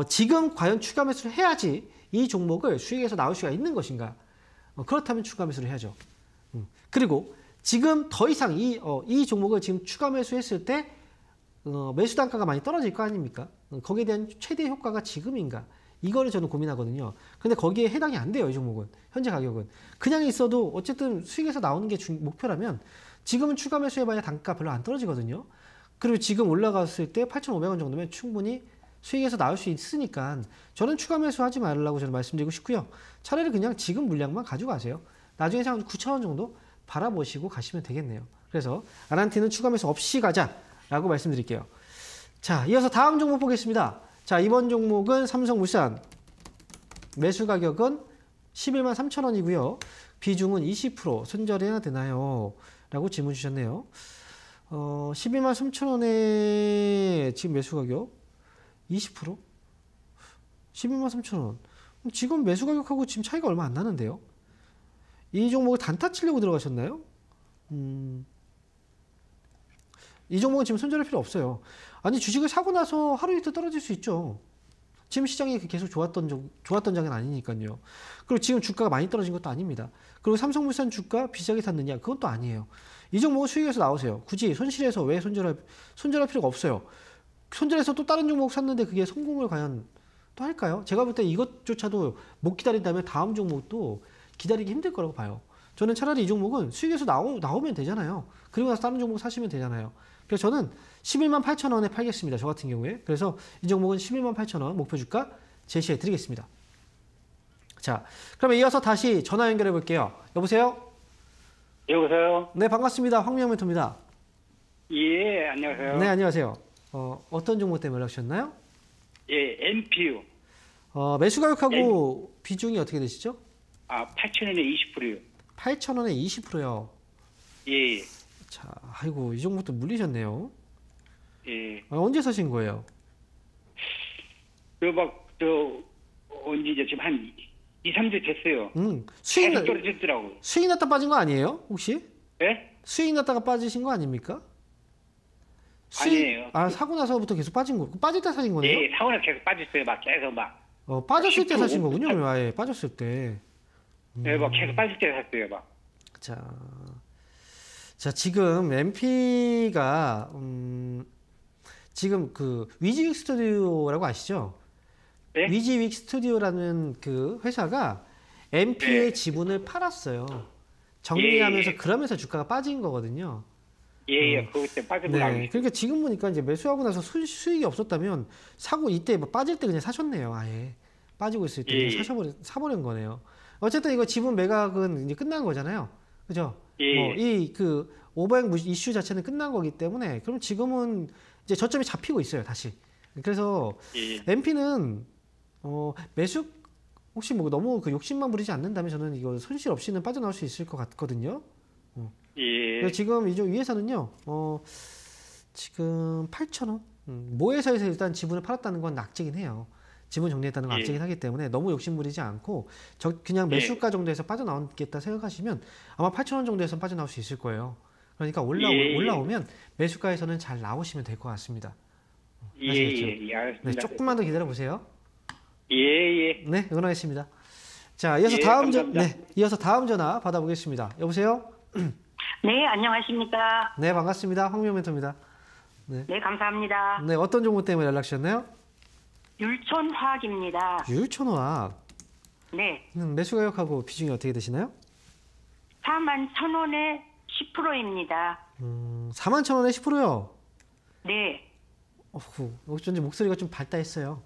지금 과연 추가 매수를 해야지 이 종목을 수익에서 나올 수가 있는 것인가. 그렇다면 추가 매수를 해야죠. 그리고 지금 더 이상 이 종목을 지금 추가 매수했을 때 매수 단가가 많이 떨어질 거 아닙니까? 거기에 대한 최대 효과가 지금인가? 이거를 저는 고민하거든요. 근데 거기에 해당이 안 돼요, 이 종목은. 현재 가격은. 그냥 있어도 어쨌든 수익에서 나오는 게 목표라면 지금은 추가 매수해봐야 단가 별로 안 떨어지거든요. 그리고 지금 올라갔을 때 8,500원 정도면 충분히 수익에서 나올 수 있으니까 저는 추가 매수하지 말라고 저는 말씀드리고 싶고요. 차라리 그냥 지금 물량만 가져가세요. 나중에 한 9,000원 정도 바라보시고 가시면 되겠네요. 그래서 아난티는 추가 매수 없이 가자라고 말씀드릴게요. 자, 이어서 다음 종목 보겠습니다. 자, 이번 종목은 삼성물산. 매수 가격은 11만 3천원이고요. 비중은 20%. 손절해야 되나요? 라고 질문 주셨네요. 12만 3천원에 지금 매수 가격 20%? 12만 3천원. 지금 매수 가격하고 지금 차이가 얼마 안 나는데요. 이 종목을 단타 치려고 들어가셨나요? 이 종목은 지금 손절할 필요 없어요. 아니, 주식을 사고 나서 하루 이틀 떨어질 수 있죠. 지금 시장이 계속 좋았던 장은 아니니까요. 그리고 지금 주가가 많이 떨어진 것도 아닙니다. 그리고 삼성물산 주가 비싸게 샀느냐? 그건 또 아니에요. 이 종목은 수익에서 나오세요. 굳이 손실해서 왜 손절할 필요가 없어요. 손절해서 또 다른 종목 샀는데 그게 성공을 과연 또 할까요? 제가 볼 때 이것조차도 못 기다린다면 다음 종목도 기다리기 힘들 거라고 봐요. 저는 차라리 이 종목은 수익에서 나오면 되잖아요. 그리고 나서 다른 종목 사시면 되잖아요. 그래서 저는 11만 8천원에 팔겠습니다. 저 같은 경우에. 그래서 이 종목은 11만 8천원 목표 주가 제시해 드리겠습니다. 자, 그러면 이어서 다시 전화 연결해 볼게요. 여보세요? 여보세요? 네, 반갑습니다. 황미영 멘토입니다. 예, 안녕하세요. 네, 안녕하세요. 어떤 종목 때문에 연락 주셨나요? 예, MPU. 매수 가격하고 비중이 어떻게 되시죠? 8,000원에 20%요. 8,000원에 20%요. 예. 자, 아이고, 이 종목도 물리셨네요. 예. 언제 사신 거예요? 언제 지금 한 2, 3주 됐어요. 수익 떨어졌더라고. 수익 났다 빠진 거 아니에요? 혹시? 예? 수익 났다가 빠지신 거 아닙니까? 아니에요. 사고 나서부터 계속 빠진 거. 빠질 때 사신 거네요? 예, 사고 나서 계속 빠졌어요. 계속 빠졌을 때 10%, 사신 거군요. 아예 빠졌을 때. 예, 계속 빠질 때 샀어요. 자, 지금 MP가 지금 그 위즈윅 스튜디오라고 아시죠? 네? 위즈윅 스튜디오라는 그 회사가 MP의 네. 지분을 팔았어요. 정리하면서 예. 그러면서 주가가 빠진 거거든요. 예, 그때 빠진 거 네, 그러니까 지금 보니까 이제 매수하고 나서 수익이 없었다면 사고 이때 빠질 때 그냥 사셨네요. 아예 빠지고 있을 때 그냥 사버린 거네요. 어쨌든 이거 지분 매각은 이제 끝난 거잖아요. 그죠? 이 그 오버행 이슈 자체는 끝난 거기 때문에 그럼 지금은 이제 저점이 잡히고 있어요. 다시. 그래서 MP는 매수 혹시 뭐 너무 그 욕심만 부리지 않는다면 저는 이거 손실 없이는 빠져나올 수 있을 것 같거든요. 지금 이 위에서는요. 지금 8,000원. 모회사에서 일단 지분을 팔았다는 건 낙제긴 해요. 지분 정리했다는 건 악재긴 하기 때문에 너무 욕심부리지 않고 그냥 매수가 정도에서 빠져나오겠다 생각하시면 아마 8,000원 정도에서 빠져나올 수 있을 거예요. 그러니까 올라오면 매수가에서는 잘 나오시면 될 것 같습니다. 알겠습니다. 네, 조금만 더 기다려 보세요. 예. 네, 응원하겠습니다. 자, 이어서 예, 다음 감사합니다. 이어서 다음 전화 받아보겠습니다. 여보세요? 네, 안녕하십니까. 네, 반갑습니다. 황미영 멘토입니다. 네, 감사합니다. 네, 어떤 종목 때문에 연락 주셨나요? 율촌화학입니다. 율촌화학. 네, 매수 가격하고 비중이 어떻게 되시나요? 41,000원에 10%입니다. 41,000원에 10%요? 네. 어쩐지 목소리가 좀 밝다했어요.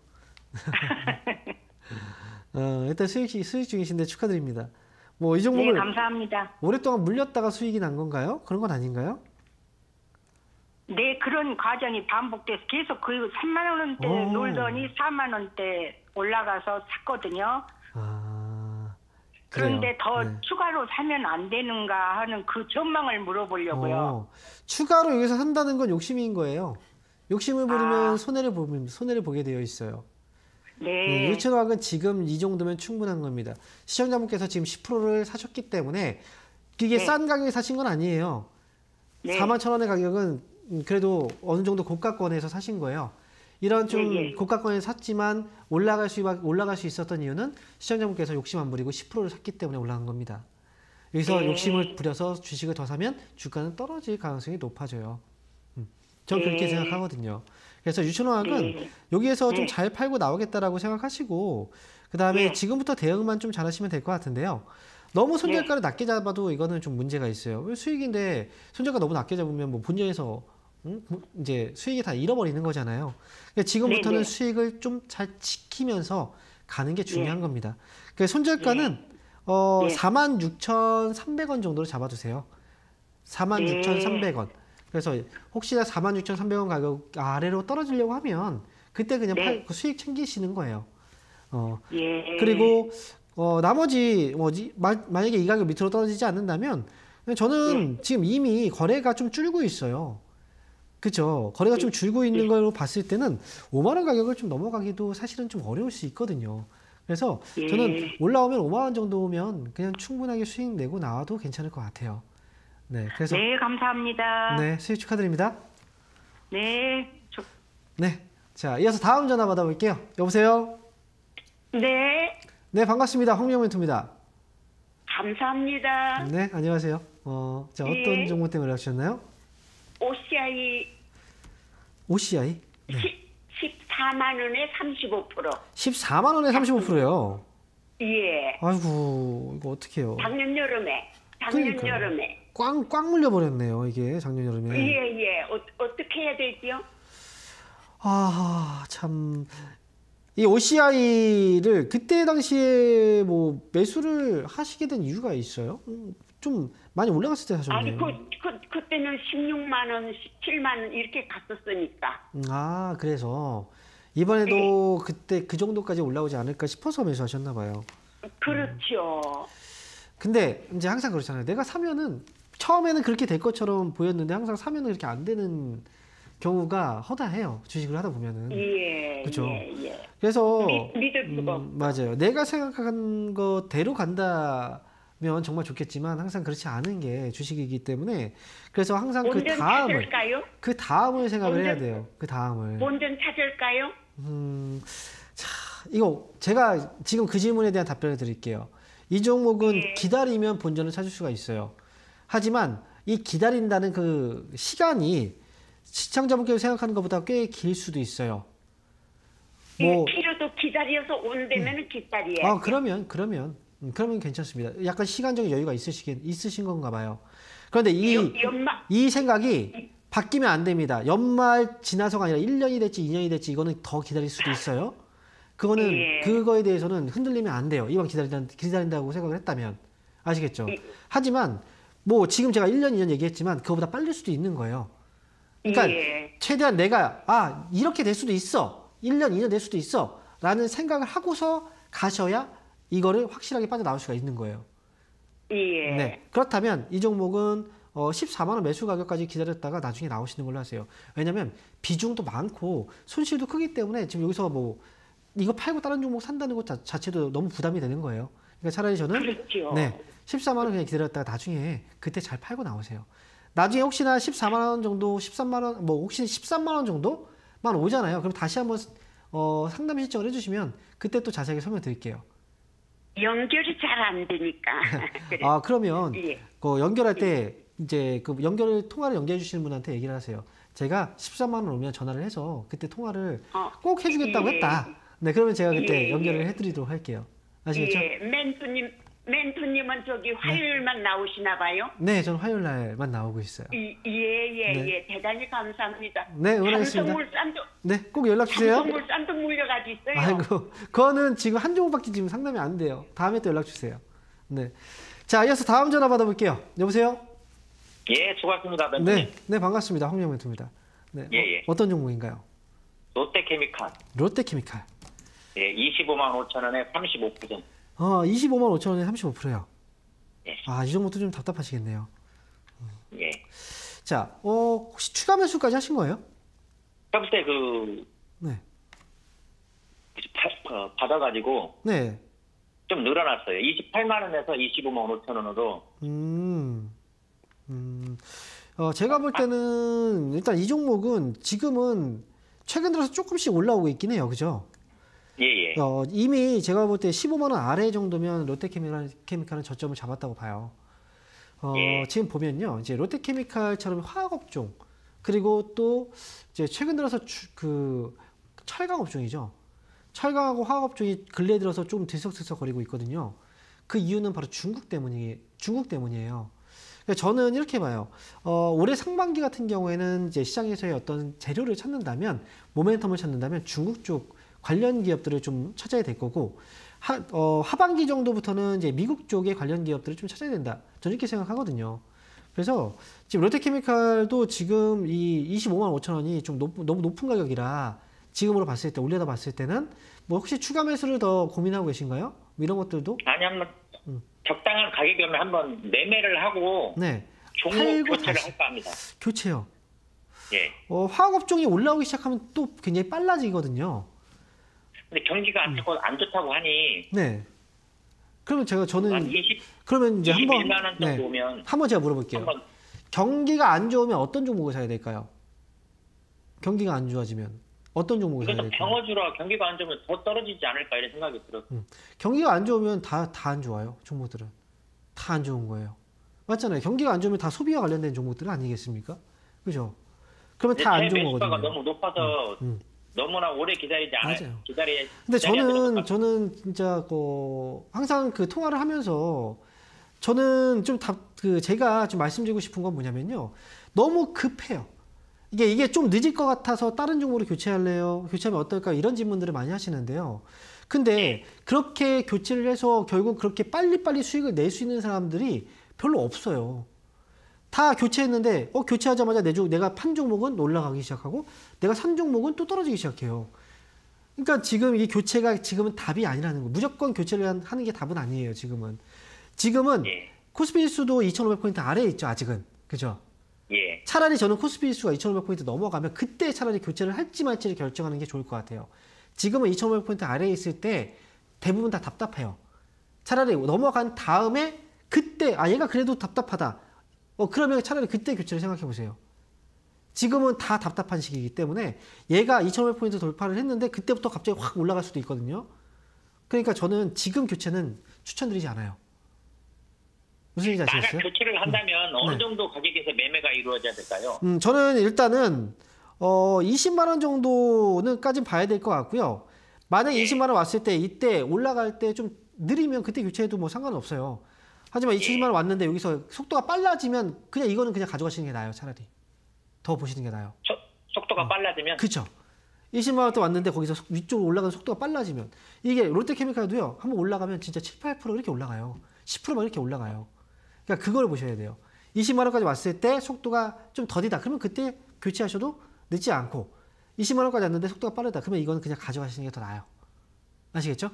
일단 수익 중이신데 축하드립니다. 뭐 이 네, 종목을 감사합니다. 오랫동안 물렸다가 수익이 난 건가요? 그런 건 아닌가요? 네, 그런 과정이 반복돼서 계속 그 3만 원대 오. 놀더니 4만 원대 올라가서 샀거든요. 그래요. 그런데 더 네. 추가로 사면 안 되는가 하는 그 전망을 물어보려고요. 추가로 여기서 산다는 건 욕심인 거예요. 욕심을 부리면 손해를 보게 되어 있어요. 네. 율촌화학은 지금 이 정도면 충분한 겁니다. 시청자분께서 지금 10%를 사셨기 때문에 이게 네. 싼 가격에 사신 건 아니에요. 네. 41,000원의 가격은 그래도 어느 정도 고가권에서 사신 거예요. 이런 좀 네, 네. 고가권에 샀지만 올라갈 수 있었던 이유는 시청자분께서 욕심 안 부리고 10%를 샀기 때문에 올라간 겁니다. 여기서 네. 욕심을 부려서 주식을 더 사면 주가는 떨어질 가능성이 높아져요. 전 그렇게 네. 생각하거든요. 그래서 율촌화학은 네. 여기에서 네. 좀 잘 팔고 나오겠다라고 생각하시고 그 다음에 네. 지금부터 대응만 좀 잘하시면 될 것 같은데요. 너무 손절가를 낮게 잡아도 이거는 좀 문제가 있어요. 왜 수익인데 손절가 너무 낮게 잡으면 뭐 본전에서 이제 수익이 다 잃어버리는 거잖아요. 그러니까 지금부터는 네, 네. 수익을 좀 잘 지키면서 가는 게 중요한 겁니다. 그러니까 손절가는 46,300원 정도로 잡아주세요. 46,300원. 그래서 혹시나 46,300원 가격 아래로 떨어지려고 하면 그때 그냥 네. 수익 챙기시는 거예요. 예. 그리고 나머지 만약에 이 가격 밑으로 떨어지지 않는다면 저는 지금 이미 거래가 좀 줄고 있어요. 그렇죠. 거래가 좀 줄고 있는 걸로 봤을 때는 5만 원 가격을 좀 넘어가기도 사실은 좀 어려울 수 있거든요. 그래서 저는 올라오면 5만 원 정도면 그냥 충분하게 수익 내고 나와도 괜찮을 것 같아요. 네, 그래서 네, 감사합니다. 네, 수익 축하드립니다. 네. 네, 자 이어서 다음 전화 받아볼게요. 여보세요. 네, 네, 반갑습니다. 황미영 멘토입니다. 감사합니다. 네, 안녕하세요. 자 어떤 네. 종목 때문에 연락주셨나요? OCI OCI. 네. 14만 원에 35%. 14만 원에 35%요. 예. 아이고, 이거 어떡해요. 작년 여름에. 그러니까요. 꽝 물려버렸네요, 이게 작년 여름에. 예. 어떻게 해야 되지요? 참. 이 OCI를 그때 당시에 뭐 매수를 하시게 된 이유가 있어요? 좀 많이 올라갔을 때 하셨네요. 아니, 그때는 16만 원, 17만 원 이렇게 갔었으니까. 그래서 이번에도 그때 그 정도까지 올라오지 않을까 싶어서 매수하셨나 봐요. 그렇죠. 근데 이제 항상 그렇잖아요. 내가 사면은 처음에는 그렇게 될 것처럼 보였는데 항상 사면은 그렇게 안 되는 경우가 허다해요. 주식을 하다 보면은. 예. 그렇죠. 예. 그래서 믿을 수가 없고. 맞아요. 내가 생각한 거대로 간다면 정말 좋겠지만 항상 그렇지 않은 게 주식이기 때문에 그래서 항상 본전 찾을까요? 그 다음을 생각을 해야 본전- 돼요. 그 다음을. 본전 찾을까요? 자, 이거 제가 지금 그 질문에 대한 답변을 드릴게요. 이 종목은 예. 기다리면 본전을 찾을 수가 있어요. 하지만 이 기다린다는 그 시간이 시청자분께서 생각하는 것보다 꽤 길 수도 있어요. 필요도 기다려서 온다면 기다려. 그러면 괜찮습니다. 약간 시간적인 여유가 있으신 건가 봐요. 그런데 이 생각이 바뀌면 안 됩니다. 연말 지나서가 아니라 1년이 될지 2년이 될지 이거는 더 기다릴 수도 있어요. 그거는 그거에 대해서는 흔들리면 안 돼요. 이왕 기다린다고 생각을 했다면. 아시겠죠? 하지만 뭐 지금 제가 1년, 2년 얘기했지만 그거보다 빨릴 수도 있는 거예요. 그러니까 최대한 내가 이렇게 될 수도 있어. 1년, 2년 될 수도 있어. 라는 생각을 하고서 가셔야 이거를 확실하게 빠져나올 수가 있는 거예요. 예. 네. 그렇다면 이 종목은 14만 원 매수 가격까지 기다렸다가 나중에 나오시는 걸로 하세요. 왜냐면 비중도 많고 손실도 크기 때문에 지금 여기서 뭐 이거 팔고 다른 종목 산다는 것 자체도 너무 부담이 되는 거예요. 그러니까 차라리 저는 그렇죠. 14만 원 그냥 기다렸다가 나중에 그때 잘 팔고 나오세요. 나중에 혹시나 14만 원 정도, 13만 원, 뭐 혹시 13만 원 정도만 오잖아요. 그럼 다시 한번 상담 신청을 해주시면 그때 또 자세하게 설명드릴게요. 연결이 잘 안 되니까. 그래. 아, 그러면 예. 그 연결할 때 이제 그 통화를 연결해 주시는 분한테 얘기를 하세요. 제가 13만 원 오면 전화를 해서 그때 통화를 꼭 해주겠다고 예. 했다. 네, 그러면 제가 그때 예, 연결을 예. 해드리도록 할게요. 아시겠죠? 예, 멘토님은 저기 화요일만 나오시나 봐요? 네, 저는 화요일 날만 나오고 있어요. 예, 대단히 감사합니다. 네, 응원하겠습니다. 삼성물산도 네, 꼭 연락 주세요. 삼성물산도 물려가지고 있어요. 아이고, 그거는 지금 한 종목밖에 지금 상담이 안 돼요. 다음에 또 연락 주세요. 네. 자, 이어서 다음 전화 받아볼게요. 여보세요? 예, 수고하셨습니다. 네, 네, 반갑습니다. 황명 멘토입니다. 네, 예. 어떤 종목인가요? 롯데케미칼. 롯데케미칼. 예, 25만 5천 원에 35%. 25만 5천 원에 35%요. 예. 아, 이 정도도 좀 답답하시겠네요. 예. 자, 혹시 추가 매수까지 하신 거예요? 그때 네. 받아가지고 네. 좀 늘어났어요. 28만 원에서 25만 5천 원으로. 제가 볼 때는 일단 이 종목은 지금은 최근 들어서 조금씩 올라오고 있긴 해요. 그죠? 예. 이미 제가 볼 때 15만 원 아래 정도면 롯데케미칼은 저점을 잡았다고 봐요. 예. 지금 보면요. 이제 롯데케미칼처럼 화학업종 그리고 또 이제 최근 들어서 그 철강업종이죠. 철강하고 화학업종이 근래 들어서 좀 들썩들썩거리고 있거든요. 그 이유는 바로 중국 때문이에요. 저는 이렇게 봐요. 올해 상반기 같은 경우에는 이제 시장에서의 어떤 재료를 찾는다면, 모멘텀을 찾는다면 중국 쪽 관련 기업들을 좀 찾아야 될 거고, 하반기 정도부터는 이제 미국 쪽의 관련 기업들을 좀 찾아야 된다. 저는 이렇게 생각하거든요. 그래서 지금 롯데케미칼도 지금 이 25만 5천 원이 좀 너무 높은 가격이라 지금으로 봤을 때, 올려다 봤을 때는 뭐 혹시 추가 매수를 더 고민하고 계신가요? 뭐 이런 것들도? 아니, 한번 적당한 가격이면 한번 매매를 하고 네. 종목 교체를 할까 합니다. 교체요. 예. 화학업종이 올라오기 시작하면 또 굉장히 빨라지거든요. 근데 경기가 안 좋다고 하니. 네. 그러면 저는 한 20, 그러면 이제 21만 원 정도 오면 한번 제가 물어볼게요. 경기가 안 좋으면 어떤 종목을 사야 될까요? 경기가 안 좋아지면 어떤 종목을 사야 이것도 될까요? 방어주라 경기가 안 좋으면 더 떨어지지 않을까 이런 생각이 들어요. 경기가 안 좋으면 다 안 좋아요. 종목들은 다 안 좋은 거예요. 맞잖아요. 경기가 안 좋으면 다 소비와 관련된 종목들은 아니겠습니까? 그죠? 그러면 다 안 좋은 거거든요. 매수가가 너무 높아서 너무나 오래 기다리지 않아요. 맞아요. 근데 저는 진짜 항상 그 통화를 하면서 저는 좀 제가 좀 말씀드리고 싶은 건 뭐냐면요. 너무 급해요. 이게 좀 늦을 것 같아서 다른 종목으로 교체할래요? 교체하면 어떨까? 이런 질문들을 많이 하시는데요. 근데 그렇게 교체를 해서 결국 그렇게 빨리빨리 수익을 낼 수 있는 사람들이 별로 없어요. 다 교체했는데 교체하자마자 내가 판 종목은 올라가기 시작하고 내가 산 종목은 또 떨어지기 시작해요. 그러니까 지금 이 교체가 지금은 답이 아니라는 거예요. 무조건 교체를 하는 게 답은 아니에요. 지금은 코스피 지수도 2,500포인트 아래에 있죠. 아직은. 그죠? 예. 차라리 저는 코스피 지수가 2,500포인트 넘어가면 그때 차라리 교체를 할지 말지를 결정하는 게 좋을 것 같아요. 지금은 2,500포인트 아래에 있을 때 대부분 다 답답해요. 차라리 넘어간 다음에 그때 얘가 그래도 답답하다. 그러면 차라리 그때 교체를 생각해 보세요. 지금은 다 답답한 시기이기 때문에 얘가 2,500포인트 돌파를 했는데 그때부터 갑자기 확 올라갈 수도 있거든요. 그러니까 저는 지금 교체는 추천드리지 않아요. 무슨 얘기인지 아시겠어요? 만약 교체를 한다면 어느 정도 가격에서 매매가 이루어져야 될까요? 저는 일단은 20만 원 정도는까지 봐야 될 것 같고요. 만약에 20만 원 왔을 때 이때 올라갈 때 좀 느리면 그때 교체해도 뭐 상관은 없어요. 하지만 20만 원 왔는데 여기서 속도가 빨라지면 이거는 그냥 가져가시는 게 나아요. 차라리. 더 보시는 게 나아요. 속도가 빨라지면? 그렇죠. 20만 원 또 왔는데 거기서 위쪽으로 올라가는 속도가 빨라지면 이게 롯데케미칼도요. 한번 올라가면 진짜 7, 8% 이렇게 올라가요. 10%막 이렇게 올라가요. 그러니까 그걸 보셔야 돼요. 20만 원까지 왔을 때 속도가 좀 더디다. 그러면 그때 교체하셔도 늦지 않고 20만 원까지 왔는데 속도가 빠르다. 그러면 이거는 그냥 가져가시는 게 더 나아요. 아시겠죠?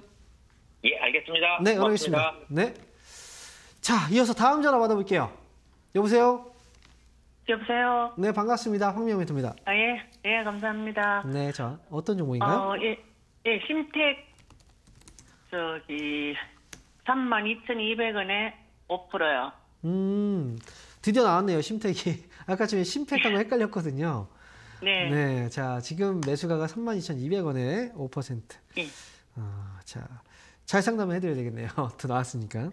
예, 알겠습니다. 네, 알겠습니다. 네. 자, 이어서 다음 전화 받아볼게요. 여보세요? 여보세요? 네, 반갑습니다. 황명 멘토입니다. 예, 감사합니다. 네, 어떤 종목인가요? 심택, 32,200원에 5%요. 드디어 나왔네요, 심택이. 아까 전에 심택하고 헷갈렸거든요. 네. 네, 자, 지금 매수가가 32,200원에 5%. 예. 잘 상담을 해드려야 되겠네요. 또 나왔으니까.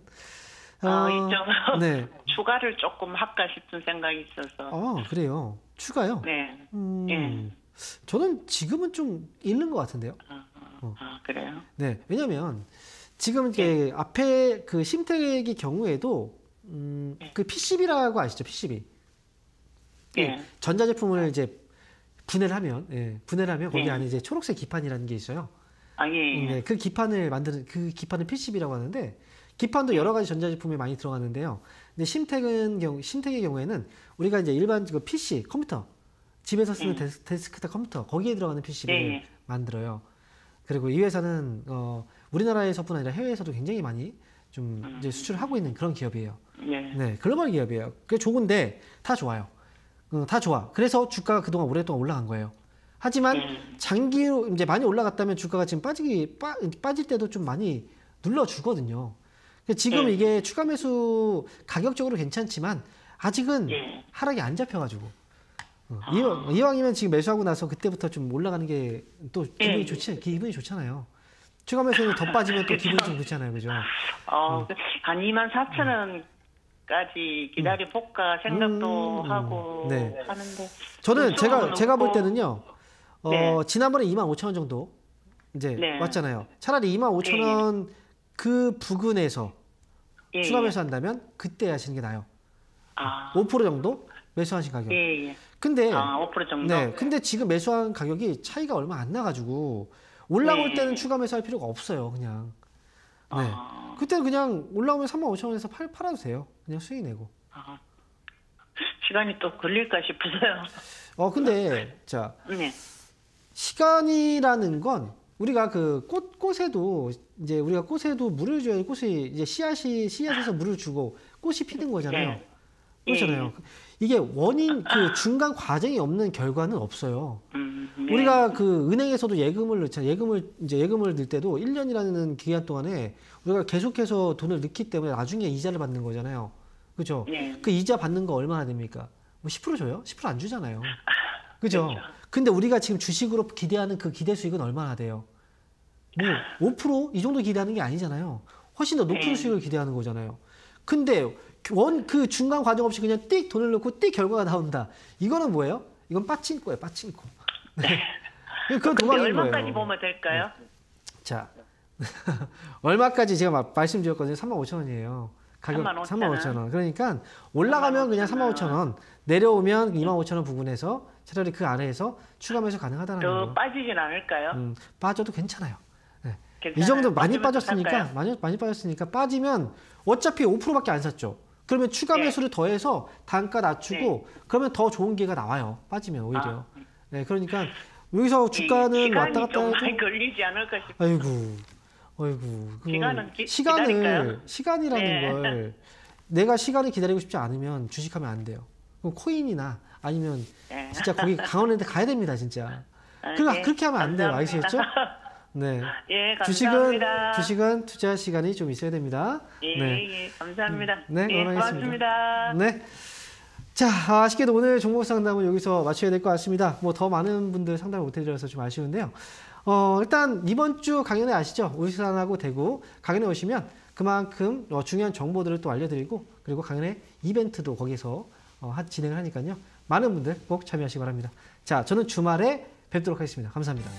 이점 네. 추가를 조금 할까 싶은 생각이 있어서. 그래요. 추가요? 네. 예. 저는 지금은 좀 잃는 것 같은데요. 그래요? 네. 왜냐면 지금 이게 앞에 그 심택의 경우에도 그 PCB라고 아시죠? PCB. 전자제품을 이제 분해를 하면 거기 안에 이제 초록색 기판이라는 게 있어요. 네, 그 기판을 만드는 그 기판을 PCB라고 하는데 기판도 여러 가지 전자제품이 많이 들어가는데요. 근데 심택의 경우에는 우리가 이제 일반 그 PC 컴퓨터 집에서 쓰는 데스크탑 컴퓨터 거기에 들어가는 PCB를 만들어요. 그리고 이 회사는 우리나라에서뿐 아니라 해외에서도 굉장히 많이 좀 이제 수출을 하고 있는 그런 기업이에요. 네, 글로벌 기업이에요. 그게 좋은데 다 좋아요. 다 좋아. 그래서 주가가 그동안 오랫동안 올라간 거예요. 하지만 장기로 이제 많이 올라갔다면 주가가 지금 빠질 때도 좀 많이 눌러주거든요. 지금 이게 추가 매수 가격적으로 괜찮지만 아직은 하락이 안 잡혀가지고 이왕이면 지금 매수하고 나서 그때부터 좀 올라가는 게 또 기분이 좋잖아요. 추가 매수는 더 빠지면 또 기분이 좀 그렇잖아요, 그죠? 한 24,000원까지 기다려 볼까 생각도 하고 하는데. 저는 제가 볼 때는요. 지난번에 25,000원 정도 이제 왔잖아요. 차라리 25,000원 그 부근에서 추가 매수한다면 그때 하시는 게 나아요. 5% 정도 매수하신 가격. 근데 5% 정도. 네. 근데 지금 매수한 가격이 차이가 얼마 안 나가지고 올라올 때는 추가 매수할 필요가 없어요. 그냥. 네. 그때는 그냥 올라오면 35,000원에서 팔아도 돼요. 그냥 수익 내고. 시간이 또 걸릴까 싶어서요. 근데 자 시간이라는 건 우리가 그 꽃에도 이제 우리가 꽃에도 물을 줘야 꽃이 이제 씨앗에서 물을 주고 꽃이 피는 거잖아요. 그렇잖아요. 이게 원인 그 중간 과정이 없는 결과는 없어요. 우리가 그 은행에서도 예금을 넣을 때도 1년이라는 기간 동안에 우리가 계속해서 돈을 넣기 때문에 나중에 이자를 받는 거잖아요. 그죠? 그 이자 받는 거 얼마나 됩니까? 뭐 10% 줘요? 10% 안 주잖아요. 그죠? 근데 우리가 지금 주식으로 기대하는 그 기대 수익은 얼마나 돼요? 뭐 5% 이 정도 기대하는 게 아니잖아요. 훨씬 더 높은 수익을 기대하는 거잖아요. 근데 그 중간 과정 없이 그냥 띡 돈을 넣고 띡 결과가 나온다. 이거는 뭐예요? 이건 빠친코예요, 빠친코. 그건 도박인 거예요. 얼마까지 보면 될까요? 자, 얼마까지 제가 말씀드렸거든요. 35,000원이에요. 가격 35,000원. 그러니까 올라가면 그냥 35,000원, 내려오면 25,000원 부근에서 차라리 그 아래에서 추가 매수 가능하다는 거예요. 더 빠지진 않을까요? 빠져도 괜찮아요. 이 정도 많이 빠졌으니까 많이 빠졌으니까 빠지면 어차피 5%밖에 안 샀죠. 그러면 추가 매수를 더해서 단가 낮추고 그러면 더 좋은 기회가 나와요. 빠지면 오히려. 그러니까 여기서 주가는 왔다 갔다 해도 많이 걸리지 않을까 싶어요. 아이고. 시간이라는 걸 내가 시간을 기다리고 싶지 않으면 주식하면 안 돼요. 그럼 코인이나 아니면 진짜 거기 강원랜드 가야 됩니다, 진짜. 그렇게 하면 안 돼요. 아시겠죠? 네. 감사합니다. 주식은 투자 시간이 좀 있어야 됩니다. 감사합니다. 고맙습니다. 네. 자, 아쉽게도 오늘 종목 상담은 여기서 마쳐야 될 것 같습니다. 뭐 더 많은 분들 상담을 못 해드려서 좀 아쉬운데요. 일단 이번 주 강연회 아시죠? 울산하고 대구 강연회 오시면 그만큼 중요한 정보들을 또 알려드리고 그리고 강연회 이벤트도 거기서 진행을 하니까요. 많은 분들 꼭 참여하시기 바랍니다. 자, 저는 주말에 뵙도록 하겠습니다. 감사합니다.